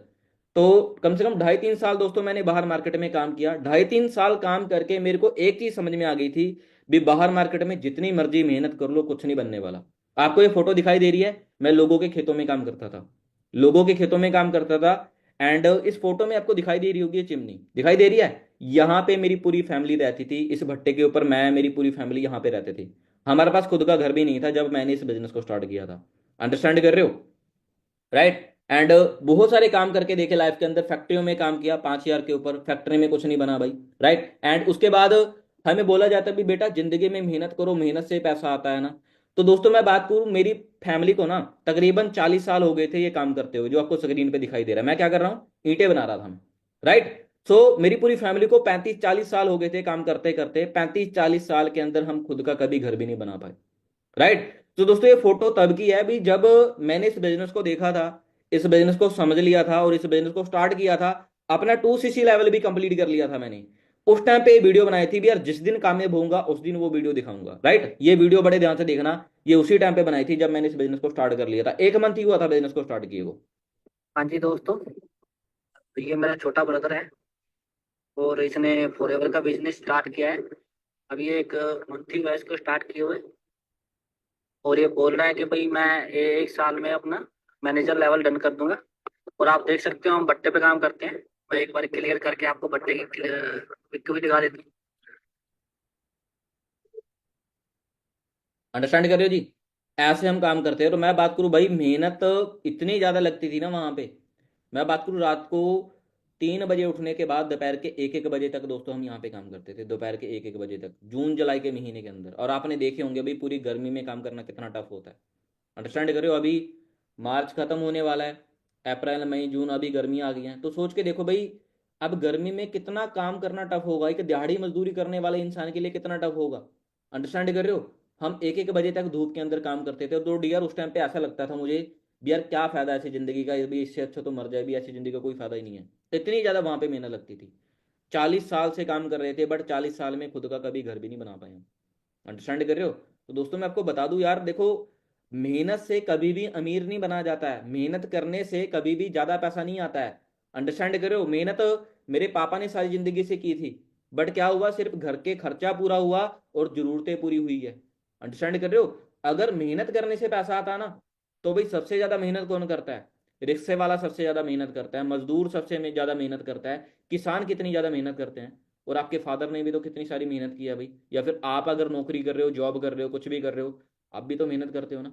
Speaker 1: तो कम से कम 2.5-3 साल दोस्तों मैंने बाहर मार्केट में काम किया। 2.5-3 साल काम करके मेरे को एक चीज समझ में आ गई थी भी बाहर मार्केट में जितनी मर्जी मेहनत कर लो कुछ नहीं बनने वाला। आपको ये फोटो दिखाई दे रही है, मैं लोगों के खेतों में काम करता था, लोगों के खेतों में काम करता था। एंड इस फोटो में आपको दिखाई दे रही होगी ये चिमनी दिखाई दे रही है, यहाँ पे मेरी पूरी फैमिली रहती थी, इस भट्टे के ऊपर मैं मेरी पूरी फैमिली यहाँ पे रहते थे। हमारे पास खुद का घर भी नहीं था जब मैंने इस बिजनेस को स्टार्ट किया था। अंडरस्टैंड कर रहे हो? राइट? एंड बहुत सारे काम करके देखे लाइफ के अंदर, फैक्ट्रियों में काम किया 5,000 के ऊपर, फैक्ट्री में कुछ नहीं बना भाई। राइट? एंड उसके बाद हमें बोला जाता है भी बेटा जिंदगी में मेहनत करो, मेहनत से पैसा आता है ना। तो दोस्तों मैं बात करूं, मेरी फैमिली को ना तकरीबन 40 साल हो गए थे ये काम करते हुए, जो आपको स्क्रीन पे दिखाई दे रहा है। मैं क्या कर रहा हूँ? ईंटें बना रहा था मैं। राइट? सो मेरी पूरी फैमिली को 35-40 साल हो गए थे काम करते करते। 35-40 साल के अंदर हम खुद का कभी घर भी नहीं बना पाए। राइट? तो दोस्तों ये फोटो तब की है भी जब मैंने इस बिजनेस को देखा था, इस बिजनेस को समझ लिया था, और इस बिजनेस को स्टार्ट किया था। अपना 2cc लेवल भी कंप्लीट कर लिया था मैंने। उस टाइम पे वीडियो बनाई थी भी यार, जिस दिन कामयाब होऊंगा उस दिन वो वीडियो दिखाऊंगा। राइट? ये वीडियो बड़े ध्यान से देखना, ये उसी टाइम पे बनाई थी जब मैंने इस बिजनेस को स्टार्ट कर लिया था। 1 मंथ ही हुआ था बिजनेस को स्टार्ट किए को।
Speaker 2: हाँ जी दोस्तों, तो ये मेरा छोटा ब्रदर है और इसने फॉरएवर का बिजनेस स्टार्ट किया है। अभी ये एक मंथ ही हुआ है इसको स्टार्ट किए हुए। और ये बोल रहा है कि भाई मैं 1 साल में अपना मैनेजर लेवल डन कर दूंगा। और आप देख सकते हो हम बट्टे पे काम करते हैं। मैं एक बार क्लियर करके आपको बट्टे की पिक भी दिखा देता हूँ।
Speaker 1: अंडरस्टैंड कर रहे हो जी? ऐसे हम काम करते हैं। तो मैं बात करूं भाई, मेहनत इतनी ज्यादा लगती थी ना वहां पे। मैं बात करूं रात को 3 बजे उठने के बाद दोपहर के 1-1 बजे तक दोस्तों हम यहाँ पे काम करते थे, दोपहर के 1-1 बजे तक, जून जुलाई के महीने के अंदर। और आपने देखे होंगे भाई पूरी गर्मी में काम करना कितना टफ होता है। अंडरस्टैंड कर रहे हो? अभी मार्च खत्म होने वाला है, अप्रैल मई जून अभी गर्मी आ गई है, तो सोच के देखो भाई अब गर्मी में कितना काम करना टफ होगा, एक दिहाड़ी मजदूरी करने वाले इंसान के लिए कितना टफ होगा। अंडरस्टैंड कर रहे हो? हम 1-1 बजे तक धूप के अंदर काम करते थे, तो डियर उस टाइम पे ऐसा लगता था मुझे भी यार क्या फायदा ऐसी जिंदगी का, भी इससे अच्छा तो मर जाए, भी ऐसी जिंदगी का कोई फायदा ही नहीं है। इतनी ज्यादा वहां पे मेहनत लगती थी। 40 साल से काम कर रहे थे, बट 40 साल में खुद का कभी घर भी नहीं बना पाए हम। अंडरस्टैंड कर रहे हो? तो दोस्तों मैं आपको बता दूं यार, देखो मेहनत से कभी भी अमीर नहीं बना जाता है, मेहनत करने से कभी भी ज्यादा पैसा नहीं आता है। अंडरस्टैंड कर रहे हो? मेहनत मेरे पापा ने सारी जिंदगी से की थी, बट क्या हुआ, सिर्फ घर के खर्चा पूरा हुआ और जरूरतें पूरी हुई है। अंडरस्टैंड कर रहे हो? अगर मेहनत करने से पैसा आता ना, तो भाई सबसे ज्यादा मेहनत कौन करता है? रिक्शे वाला सबसे ज्यादा मेहनत करता है, मजदूर सबसे ज्यादा मेहनत करता है, किसान कितनी ज्यादा मेहनत करते हैं। और आपके फादर ने भी तो कितनी सारी मेहनत की है भाई, या फिर आप अगर नौकरी कर रहे हो, जॉब कर रहे हो, कुछ भी कर रहे हो, आप भी तो मेहनत करते हो ना।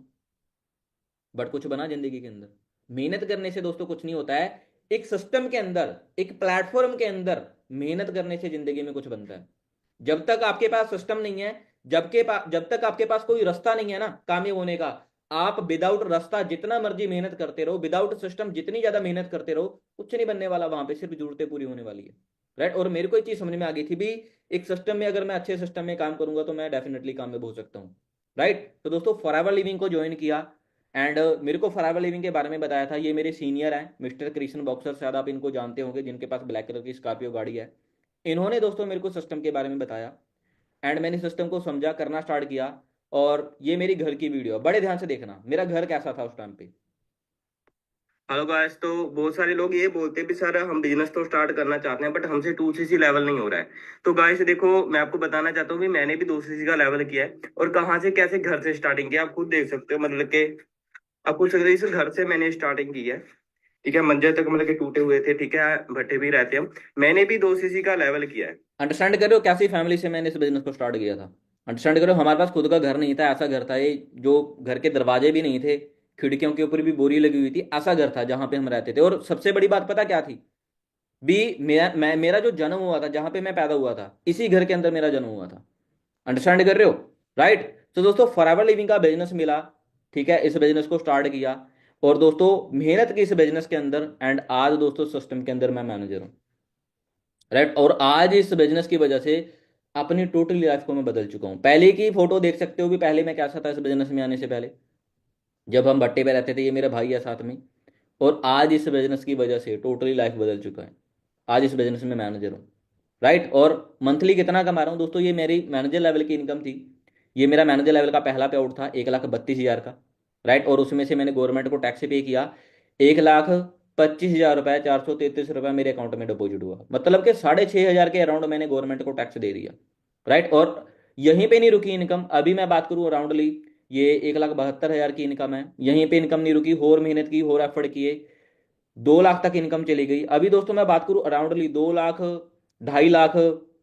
Speaker 1: बट कुछ बना जिंदगी के अंदर। मेहनत करने से दोस्तों कुछ नहीं होता है। एक सिस्टम के अंदर, एक प्लेटफॉर्म के अंदर मेहनत करने से जिंदगी में कुछ बनता है। जब तक आपके पास सिस्टम नहीं है, जब तक आपके पास कोई रास्ता नहीं है ना कामयाब होने का, आप विदाउट रास्ता जितना मर्जी मेहनत करते रहो, विदाउट सिस्टम जितनी ज्यादा मेहनत करते रहो, कुछ नहीं बनने वाला वहां पे, सिर्फ जरूरतें पूरी होने वाली है। राइट। और मेरे को एक चीज समझ में आ गई थी भी, एक सिस्टम में अगर मैं अच्छे सिस्टम में काम करूंगा तो मैं डेफिनेटली कामयाब हो सकता हूँ। राइट। तो दोस्तों फॉरएवर लिविंग को ज्वाइन किया, एंड मेरे को फॉरएवर लिविंग के बारे में बताया था, ये मेरे सीनियर हैं मिस्टर कृष्ण बॉक्सर, शायद आप इनको जानते होंगे, जिनके पास ब्लैक कलर की स्कॉर्पियो गाड़ी है। इन्होंने दोस्तों मेरे को सिस्टम के बारे में बताया, एंड मैंने सिस्टम को समझा, करना स्टार्ट किया। और ये मेरी घर की वीडियो है, बड़े ध्यान से देखना मेरा घर कैसा था उस टाइम पे।
Speaker 3: Hello guys. तो बहुत सारे लोग ये बोलते हैं भी सर हम बिजनेस तो स्टार्ट करना चाहते हैं बट हमसे 2cc लेवल नहीं हो रहा है। तो गाइस देखो, मैं आपको बताना चाहता हूँ भी मैंने भी 2cc का लेवल किया है और कहाँ से कैसे घर से स्टार्टिंग किया आप खुद देख सकते हो। मतलब कि आप पूछ सकते हो इस घर से मैंने स्टार्टिंग की है। ठीक है, मंजिल तक मतलब कि टूटे हुए थे। ठीक है, भट्टे भी रहते हैं हम। मैंने भी 2cc का लेवल किया है।
Speaker 1: अंडरस्टैंड कर रहे हो कैसी फैमिली से मैंने इस बिजनेस को स्टार्ट किया था। अंडरस्टैंड करो, हमारे पास खुद का घर नहीं था, ऐसा घर था ये, जो घर के दरवाजे भी नहीं थे, खिड़कियों के ऊपर भी बोरी लगी हुई थी, ऐसा घर था जहां पे हम रहते थे। और सबसे बड़ी बात पता क्या थी भी, मेरा जो जन्म हुआ था, जहां पे मैं पैदा हुआ था, इसी घर के अंदर मेरा जन्म हुआ था। अंडरस्टैंड कर रहे हो। राइट। तो दोस्तों फॉरएवर लिविंग का बिजनेस मिला, ठीक है, इस बिजनेस को स्टार्ट किया, और दोस्तों मेहनत की इस बिजनेस के अंदर, एंड आज दोस्तों सिस्टम के अंदर मैं मैनेजर हूँ। राइट। और आज इस बिजनेस की वजह से अपनी टोटली लाइफ को मैं बदल चुका हूँ। पहले की फोटो देख सकते हो भी, पहले मैं कैसा था इस बिजनेस में आने से पहले, जब हम भट्टे पे रहते थे, ये मेरा भाई है साथ में। और आज इस बिजनेस की वजह से टोटली लाइफ बदल चुका है। आज इस बिजनेस में मैनेजर हूँ। राइट। और मंथली कितना कमा रहा हूँ दोस्तों, ये मेरी मैनेजर लेवल की इनकम थी। ये मेरा मैनेजर लेवल का पहला पे आउट था 1,32,000 का। राइट। और उसमें से मैंने गवर्नमेंट को टैक्स पे किया 1,25,000 रुपये, 433 रुपये मेरे अकाउंट में डिपॉजिट हुआ, मतलब कि 6,500 के अराउंड मैंने गवर्नमेंट को टैक्स दे दिया। राइट। और यहीं पे नहीं रुकी इनकम, अभी मैं बात करूँ अराउंडली, ये 1,72,000 की इनकम है। यहीं पे इनकम नहीं रुकी, और मेहनत की, और एफर्ट किए, 2 लाख तक इनकम चली गई। अभी दोस्तों मैं बात करूं अराउंडली 2 लाख, 2.5 लाख,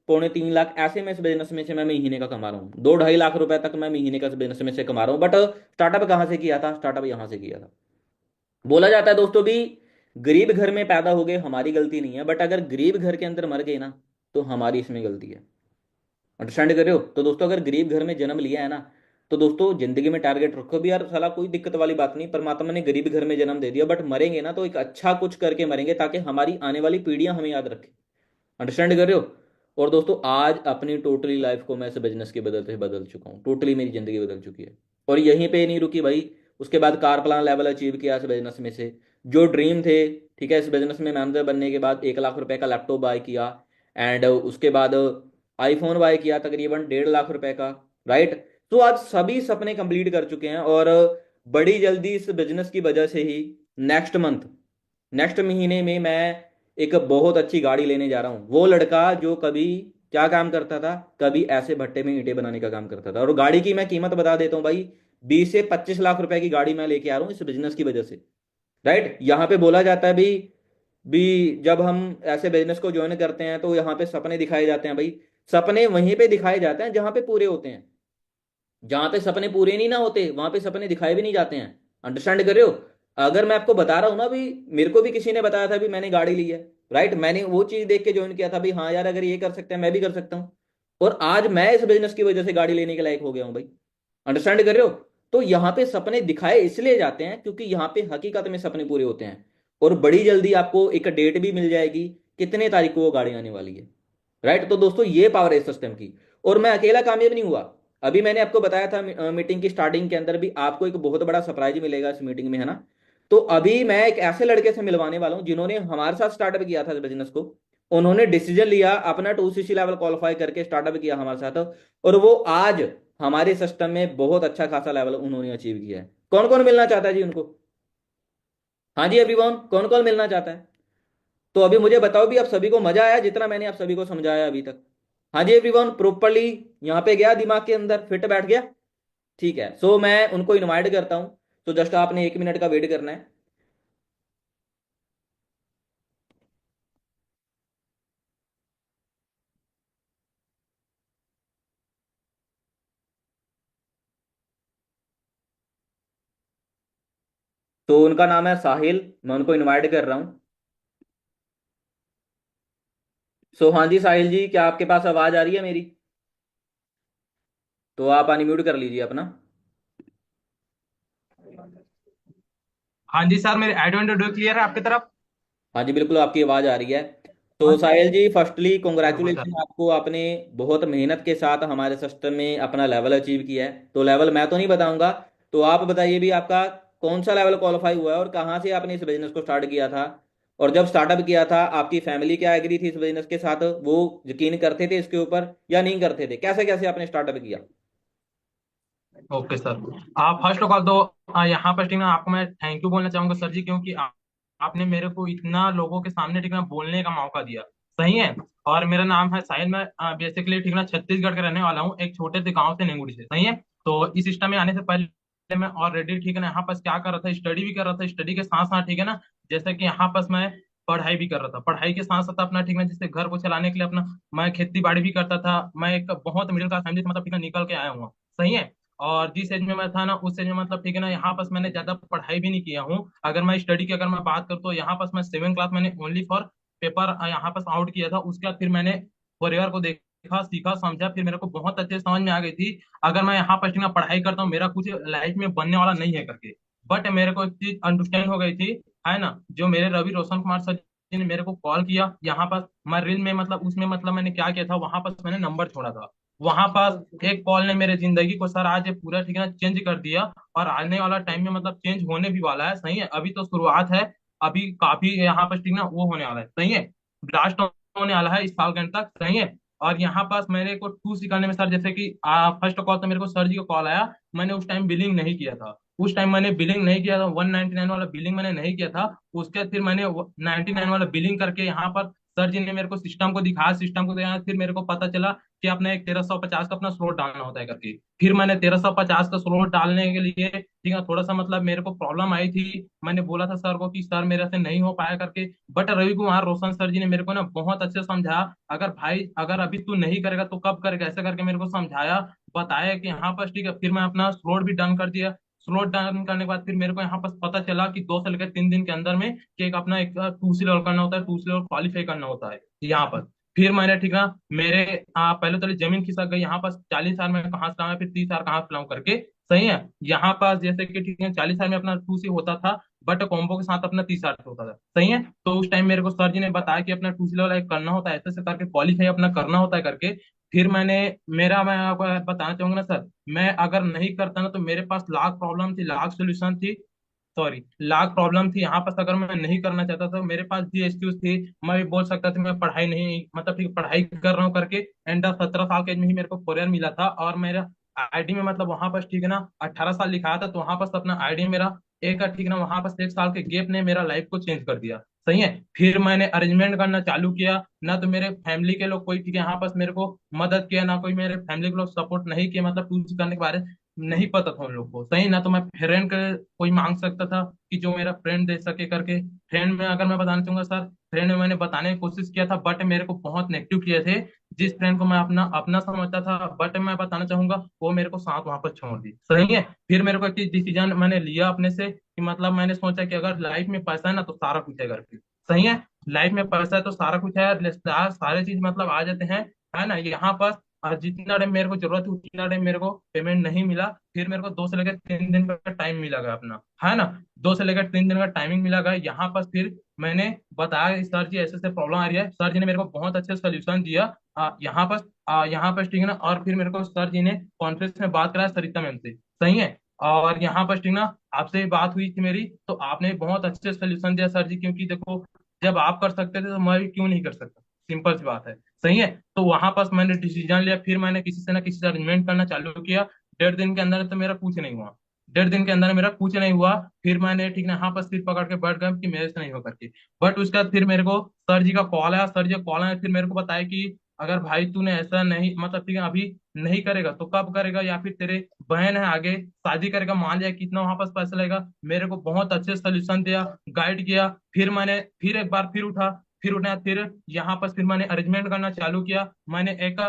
Speaker 1: पौने 3 लाख, ऐसे में इस बिजनेस में से मैं महीने का कमा रहा हूँ। 2-2.5 लाख रुपए तक मैं महीने का इस बिजनेस में से कमा रहा हूँ। बट स्टार्टअप कहाँ से किया था, स्टार्टअप यहाँ से किया था। बोला जाता है दोस्तों भी, गरीब घर में पैदा हो गए हमारी गलती नहीं है, बट अगर गरीब घर के अंदर मर गए ना, तो हमारी इसमें गलती है। अंडरस्टैंड कर रहे हो। तो दोस्तों अगर गरीब घर में जन्म लिया है ना, तो दोस्तों जिंदगी में टारगेट रखो भी यार, साला कोई दिक्कत वाली बात नहीं, परमात्मा ने गरीब घर में जन्म दे दिया, बट मरेंगे ना तो एक अच्छा कुछ करके मरेंगे, ताकि हमारी आने वाली पीढ़ियां हमें याद रखें। अंडरस्टैंड कर रहे हो। और दोस्तों आज अपनी टोटली लाइफ को मैं इस बिजनेस के बदलते बदल चुका हूँ, टोटली मेरी जिंदगी बदल चुकी है। और यहीं पे नहीं रुकी भाई, उसके बाद कार प्लान लेवल अचीव किया इस बिजनेस में से, जो ड्रीम थे, ठीक है, इस बिजनेस में मैनेजर बनने के बाद 1 लाख रुपए का लैपटॉप बाय किया, एंड उसके बाद आईफोन बाय किया तकरीबन 1.5 लाख रुपए का। राइट। तो आज सभी सपने कंप्लीट कर चुके हैं, और बड़ी जल्दी इस बिजनेस की वजह से ही नेक्स्ट महीने में मैं एक बहुत अच्छी गाड़ी लेने जा रहा हूँ। वो लड़का जो कभी क्या काम करता था, कभी ऐसे भट्टे में ईंटें बनाने का काम करता था, और गाड़ी की मैं कीमत बता देता हूँ भाई, 20 से 25 लाख रुपए की गाड़ी मैं लेके आ रहा हूँ इस बिजनेस की वजह से। राइट। यहाँ पे बोला जाता है भी जब हम ऐसे बिजनेस को ज्वाइन करते हैं तो यहाँ पे सपने दिखाए जाते हैं भाई। सपने वहीं पे दिखाए जाते हैं जहां पे पूरे होते हैं, जहां पे सपने पूरे नहीं ना होते वहां पे सपने दिखाए भी नहीं जाते हैं। अंडरस्टैंड कर रहे हो। अगर मैं आपको बता रहा हूं ना भी, मेरे को भी किसी ने बताया था भी मैंने गाड़ी ली है, राइट, मैंने वो चीज देख के ज्वाइन किया था भी, हाँ यार अगर ये कर सकते हैं मैं भी कर सकता हूँ। और आज मैं इस बिजनेस की वजह से गाड़ी लेने के लायक हो गया हूँ भाई। अंडरस्टैंड कर रहे हो। तो यहाँ पे सपने दिखाए इसलिए जाते हैं क्योंकि यहाँ पे हकीकत में सपने पूरे होते हैं। और बड़ी जल्दी आपको एक डेट भी मिल जाएगी कितने तारीख को वो गाड़ी आने वाली है। राइट। तो दोस्तों ये पावर है सिस्टम की। और मैं अकेला कामयाब नहीं हुआ, अभी मैंने आपको बताया था मीटिंग की स्टार्टिंग के अंदर भी, आपको एक बहुत बड़ा सरप्राइज मिलेगा इस मीटिंग में, है ना। तो अभी मैं एक ऐसे लड़के से मिलवाने वाला हूं जिन्होंने हमारे साथ स्टार्टअप किया था इस बिजनेस को। उन्होंने डिसीजन लिया, अपना 2cc लेवल क्वालिफाई करके स्टार्टअप किया हमारे साथ, और वो आज हमारे सिस्टम में बहुत अच्छा खासा लेवल उन्होंने अचीव किया है। कौन कौन मिलना चाहता है जी उनको। हाँ जी एवरीवन, कौन कौन मिलना चाहता है। तो अभी मुझे बताओ भी, आप सभी को मजा आया जितना मैंने आप सभी को समझाया अभी तक। हाँ जी एवरीवन, प्रॉपरली यहाँ पे गया, दिमाग के अंदर फिट बैठ गया। ठीक है, सो मैं उनको इनवाइट करता हूँ। तो जस्ट आपने 1 मिनट का वेट करना है। तो उनका नाम है साहिल, मैं उनको इनवाइट कर रहा हूँ। सो हाँ जी साहिल जी, क्या आपके पास आवाज़ आ रही है मेरी? तो आप अनम्यूट कर लीजिए अपना।
Speaker 4: हाँ जी सर, मेरे आई डोंट डू क्लियर है आपकी तरफ।
Speaker 1: हाँ जी बिल्कुल, आपकी आवाज़ आ रही है। तो
Speaker 4: हाँ,
Speaker 1: साहिल जी, फर्स्टली
Speaker 4: बिल्कुल सर।
Speaker 1: कॉन्ग्रेचुलेशन आपको, आपने बहुत मेहनत के साथ हमारे सिस्टम में अपना लेवल अचीव किया है। तो लेवल मैं तो नहीं बताऊंगा, तो आप बताइए भी आपका कौन सा लेवल क्वालिफाई हुआ है और कहाँ से आपने इस बिजनेस को स्टार्ट किया था। और जब स्टार्टअप किया था, आपकी फैमिली क्या एग्री थी इस बिजनेस के साथ? वो यकीन करते थे इसके ऊपर या नहीं करते थे? कैसे कैसे आपने स्टार्टअप किया?
Speaker 4: Okay sir. आप फर्स्ट ऑफ ऑल तो यहाँ पर ठीक है आपको मैं थैंक यू बोलना चाहूंगा सर जी, क्योंकि आपने मेरे को इतना लोगों के सामने ठीक है बोलने का मौका दिया। सही है। और मेरा नाम है साहिल, मैं बेसिकली ठीक है छत्तीसगढ़ का रहने वाला हूँ, एक छोटे से गांव से, नेंगुड़ी से। सही है। तो इस सिस्टम में आने से पहले मैं ऑलरेडी ठीक है ना यहाँ पास क्या कर रहा था, स्टडी भी कर रहा था। स्टडी के साथ साथ ठीक है ना, जैसे कि यहाँ पास मैं पढ़ाई भी कर रहा था। पढ़ाई के साथ साथ अपना ठीक है जैसे घर को चलाने के लिए अपना मैं खेती बाड़ी भी करता था। मैं एक बहुत मिडिल क्लास फैमिली से मतलब ठीक है निकल के आया हूँ। सही है। और जिस एज में मैं था ना, उस एज में मतलब ठीक है ना यहाँ पास मैंने ज्यादा पढ़ाई भी नहीं किया हूँ। अगर मैं स्टडी की अगर मैं बात करूँ तो यहाँ पास मैं 7 क्लास मैंने ओनली फॉर पेपर यहाँ पास आउट किया था। उसके बाद फिर मैंने परिवार को देखा, सीखा, समझा, फिर मेरे को बहुत अच्छे से समझ में आ गई थी अगर मैं यहाँ पर ठीक है पढ़ाई करता हूँ मेरा कुछ लाइफ में बनने वाला नहीं है करके। बट मेरे को एक चीज अंडरस्टैंड हो गई थी, है ना, जो मेरे रवि रोशन कुमार सर जी ने मेरे को कॉल किया यहाँ पास, मैं रील में मतलब उसमें मतलब मैंने क्या किया था, वहां पास मैंने नंबर छोड़ा था। वहां पास एक कॉल ने मेरे जिंदगी को सर आज ये पूरा ठीक है ना चेंज कर दिया। और आने वाला टाइम में मतलब चेंज होने भी वाला है। सही है। अभी तो शुरुआत है। अभी काफी यहाँ पर ठीक ना वो होने वाला है। सही है। ब्लास्ट होने वाला है इस साल के अंत तक। सही है। और यहाँ पास मेरे को टू सिखाने में सर, जैसे कि फर्स्ट कॉल तो मेरे को सर जी का कॉल आया, मैंने उस टाइम बिलिंग नहीं किया था। उस टाइम मैंने बिलिंग नहीं किया था, 199 वाला बिलिंग मैंने नहीं किया था। उसके बाद फिर मैंने 99 वाला बिलिंग करके यहाँ पर सर जी ने मेरे को सिस्टम को दिखाया। सिस्टम को दिखाया, फिर मेरे को पता चला कि अपना एक 1350 का अपना स्लॉट डालना होता है करके। फिर मैंने 1350 का स्लॉट डालने के लिए ठीक है थोड़ा सा मतलब मेरे को प्रॉब्लम आई थी। मैंने बोला था सर को कि सर मेरे से नहीं हो पाया करके। बट रवि कुमार रोशन सर जी ने मेरे को ना बहुत अच्छे से समझाया, अगर भाई अगर अभी तू नहीं करेगा तो कब करेगा, ऐसे करके मेरे को समझाया, बताया कि यहाँ पर ठीक है। फिर मैं अपना स्लॉट भी डन कर दिया। स्लॉट डन करने के बाद फिर मेरे को यहाँ पर पता चला कि 2 से लेकर 3 दिन के अंदर में कि एक अपना एक टू सी लेवल करना होता है, टू सी लेवल क्वालिफाई करना होता है यहाँ पर। फिर मैंने ठीक है मेरे पहले तो जमीन खिसक गई यहाँ पास, 40 हजार में कहाँ से लाऊं, फिर 30 हजार कहाँ से लाऊं करके। सही है। यहाँ पास जैसे कि ठीक है 40 हजार में अपना टू सी होता था, बट कॉम्बो के साथ अपना 30 हजार से होता था। सही है। तो उस टाइम मेरे को सर जी ने बताया कि अपना टू सी लेवल करना होता है, ऐसे ऐसे करके क्वालिफाई अपना करना होता है करके। फिर मैंने मेरा मैं आपको बताना चाहूंगा ना सर, मैं अगर नहीं करता ना तो मेरे पास लाख प्रॉब्लम थी, लाख सोल्यूशन थी। सॉरी, लाख प्रॉब्लम थी यहाँ पास। अगर मैं नहीं करना चाहता तो मेरे पास भी एक्सक्यूज थी। मैं भी बोल सकता था मैं पढ़ाई नहीं मतलब ठीक पढ़ाई कर रहा हूँ करके। एंड 17 साल के एज में ही मेरे को कोरियर मिला था, और मेरा आईडी में मतलब वहां पर ठीक है ना 18 साल लिखा था। तो वहां पर अपना आईडी मेरा एक ठीक है ना वहां पर 1 साल के गेप ने मेरा लाइफ को चेंज कर दिया। सही है। फिर मैंने अरेंजमेंट करना चालू किया ना, तो मेरे फैमिली के लोग कोई ठीक है यहाँ पास मेरे को मदद किया ना, कोई मेरे फैमिली के लोग सपोर्ट नहीं किए, मतलब टूल्स करने के बारे में नहीं पता था उन लोग को। सही ना, तो मैं फ्रेंड का कोई मांग सकता था कि जो मेरा फ्रेंड दे सके करके। फ्रेंड में अगर मैं बताना चाहूंगा सर, फ्रेंड में मैंने बताने की कोशिश किया था, बट मेरे को बहुत नेगेटिव किए थे। जिस फ्रेंड को मैं अपना अपना समझता था, बट मैं बताना चाहूंगा वो मेरे को साथ वहां पर छोड़ दी। सही है। फिर मेरे को एक डिसीजन मैंने लिया अपने से कि मतलब मैंने सोचा कि अगर लाइफ में पैसा है ना तो सारा कुछ है करके। सही है। लाइफ में पैसा है तो सारा कुछ है, सारे चीज मतलब आ जाते हैं, है ना, यहाँ पास। और जितना टाइम मेरे को जरूरत थी उतना टाइम मेरे को पेमेंट नहीं मिला। फिर मेरे को 2 से लेकर 3 दिन का टाइम मिला गया अपना, है ना। 2 से लेकर 3 दिन का टाइमिंग मिला गया यहाँ पास। फिर मैंने बताया कि सर जी ऐसे ऐसे प्रॉब्लम आ रही है। सर जी ने मेरे को बहुत अच्छे सोल्यूशन दिया यहाँ पास ठीक है ना। और फिर मेरे को सर जी ने कॉन्फ्रेंस में बात कराया सरिता मैम से। सही है। और यहाँ पर ठीक ना आपसे भी बात हुई थी मेरी, तो आपने बहुत अच्छे सोल्यूशन दिया सर जी, क्योंकि देखो जब आप कर सकते थे तो मैं भी क्यों नहीं कर सकता, सिंपल सी बात है। सही है। तो वहां पास मैंने डिसीजन लिया, फिर मैंने किसी से ना किसी से अरेंजमेंट करना चालू किया। 1.5 दिन के अंदर तो मेरा कुछ नहीं हुआ। 1.5 दिन के अंदर मेरा कुछ नहीं हुआ। फिर मैंने ठीक ना यहाँ पर सिर पकड़ के बैठ गया कि मेरे से नहीं हो करके। बट उसके बाद फिर मेरे को सर जी का कॉल आया। सर जी का कॉल आया, फिर मेरे को बताया कि अगर भाई तूने ऐसा नहीं मतलब ठीक है अभी नहीं करेगा तो कब करेगा, या फिर तेरे बहन है आगे शादी करेगा, मान लिया कितना वहां पास पैसा लगेगा। मेरे को बहुत अच्छे सोल्यूशन दिया, गाइड किया। फिर मैंने फिर एक बार फिर उठा, फिर उठा, फिर यहाँ पर फिर मैंने अरेंजमेंट करना चालू किया। मैंने एक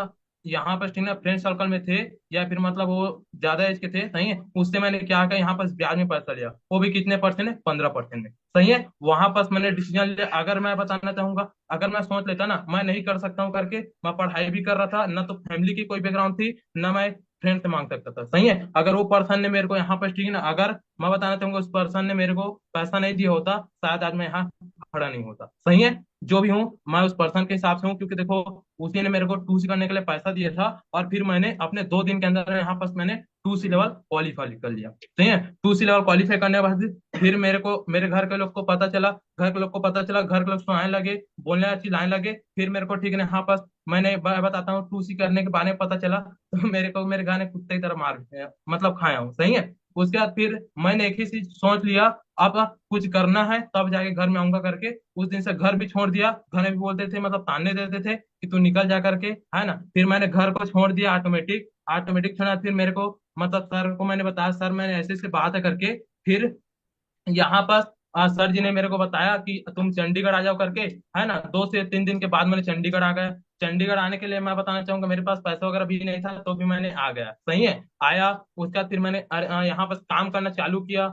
Speaker 4: यहाँ पर ठीक ना फ्रेंड सर्कल में थे, या फिर मतलब वो ज्यादा एज के थे, सही है, उससे मैंने क्या किया, यहाँ पर ब्याज में पैसा लिया, वो भी कितने परसेंट है, 15% में, सही है। वहां पर मैंने डिसीजन लिया। अगर मैं बताना चाहूंगा, अगर मैं सोच लेता ना मैं नहीं कर सकता हूँ करके, मैं पढ़ाई भी कर रहा था ना, तो फैमिली की कोई बैकग्राउंड थी ना, मैं फ्रेंड से मांग सकता था, सही है। अगर वो पर्सन ने मेरे को यहाँ पर ठीक है ना, अगर मैं बताना चाहूंगा उस पर्सन ने मेरे को पैसा नहीं दिया होता, शायद आज मैं यहाँ खड़ा नहीं होता, सही है। जो भी हूँ मैं उस पर्सन के हिसाब से हूँ, क्योंकि देखो उसी ने मेरे को 2C करने के लिए पैसा दिया था, और फिर मैंने अपने 2 दिन के अंदर यहाँ पर मैंने 2C लेवल क्वालिफाई कर लिया, सही है। 2C लेवल क्वालिफाई करने के बाद फिर मेरे को मेरे घर के लोग को पता चला, घर के लोग को पता चला, घर के लोग सुनाने लगे, बोलने अच्छी लाने लगे, फिर मेरे को ठीक है यहाँ पर मैंने बताता हूँ 2C करने के बारे में पता चला, तो मेरे को मेरे घर ने कुत्ते की तरह मार मतलब खाया हूँ, सही है। उसके बाद फिर मैंने एक ही चीज सोच लिया, अब कुछ करना है तब जाके घर में आऊंगा करके, उस दिन से घर भी छोड़ दिया। घर में भी बोलते थे, मतलब ताने देते थे कि तू निकल जा करके, है ना। फिर मैंने घर को छोड़ दिया, ऑटोमेटिक ऑटोमेटिक छोड़ा। फिर मेरे को मतलब सर को मैंने बताया, सर मैंने ऐसे ऐसे बात है करके, फिर यहाँ पर सर जी ने मेरे को बताया कि तुम चंडीगढ़ आ जाओ करके, है ना। 2 से 3 दिन के बाद मैंने चंडीगढ़ आ गया। चंडीगढ़ आने के लिए मैं बताना चाहूंगा मेरे पास पैसा वगैरह भी नहीं था, तो भी मैंने आ गया, सही है। आया, उसके बाद फिर मैंने यहाँ पर काम करना चालू किया,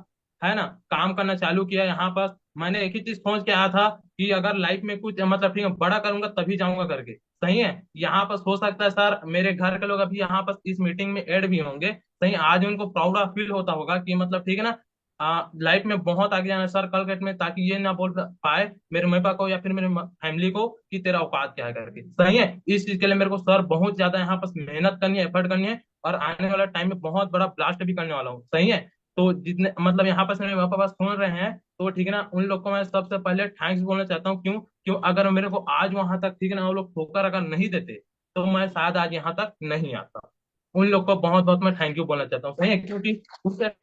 Speaker 4: है ना। काम करना चालू किया यहाँ पर। मैंने एक ही चीज सोच के आया था कि अगर लाइफ में कुछ मतलब ठीक है बड़ा करूंगा तभी जाऊंगा करके, सही है। यहाँ पर हो सकता है सर मेरे घर के लोग अभी यहाँ पर इस मीटिंग में ऐड भी होंगे, सही। आज उनको प्राउड फील होता होगा कि मतलब ठीक है ना, लाइफ में बहुत आगे जाना है सर कल डेट में, ताकि ये ना बोल पाए मेरे मम्मी पापा को या फिर मेरे फैमिली को कि तेरा औकात क्या है करके, सही है। इस चीज के लिए मेरे को सर बहुत ज्यादा यहाँ पर मेहनत करनी है, एफर्ट करनी है, और आने वाला टाइम में बहुत बड़ा ब्लास्ट भी करने वाला हूँ, सही है। तो जितने मतलब यहाँ पर मेरे मम्मी पापा सुन रहे हैं, तो ठीक है ना, उन लोग को मैं सबसे पहले थैंक्स बोलना चाहता हूँ। क्यों? क्यों अगर मेरे को आज वहां तक ठीक है ना वो लोग ठोकर अगर नहीं देते, तो मैं शायद आज यहाँ तक नहीं आता। उन लोग को बहुत बहुत मैं थैंक यू बोलना चाहता हूँ, सही है, क्योंकि उससे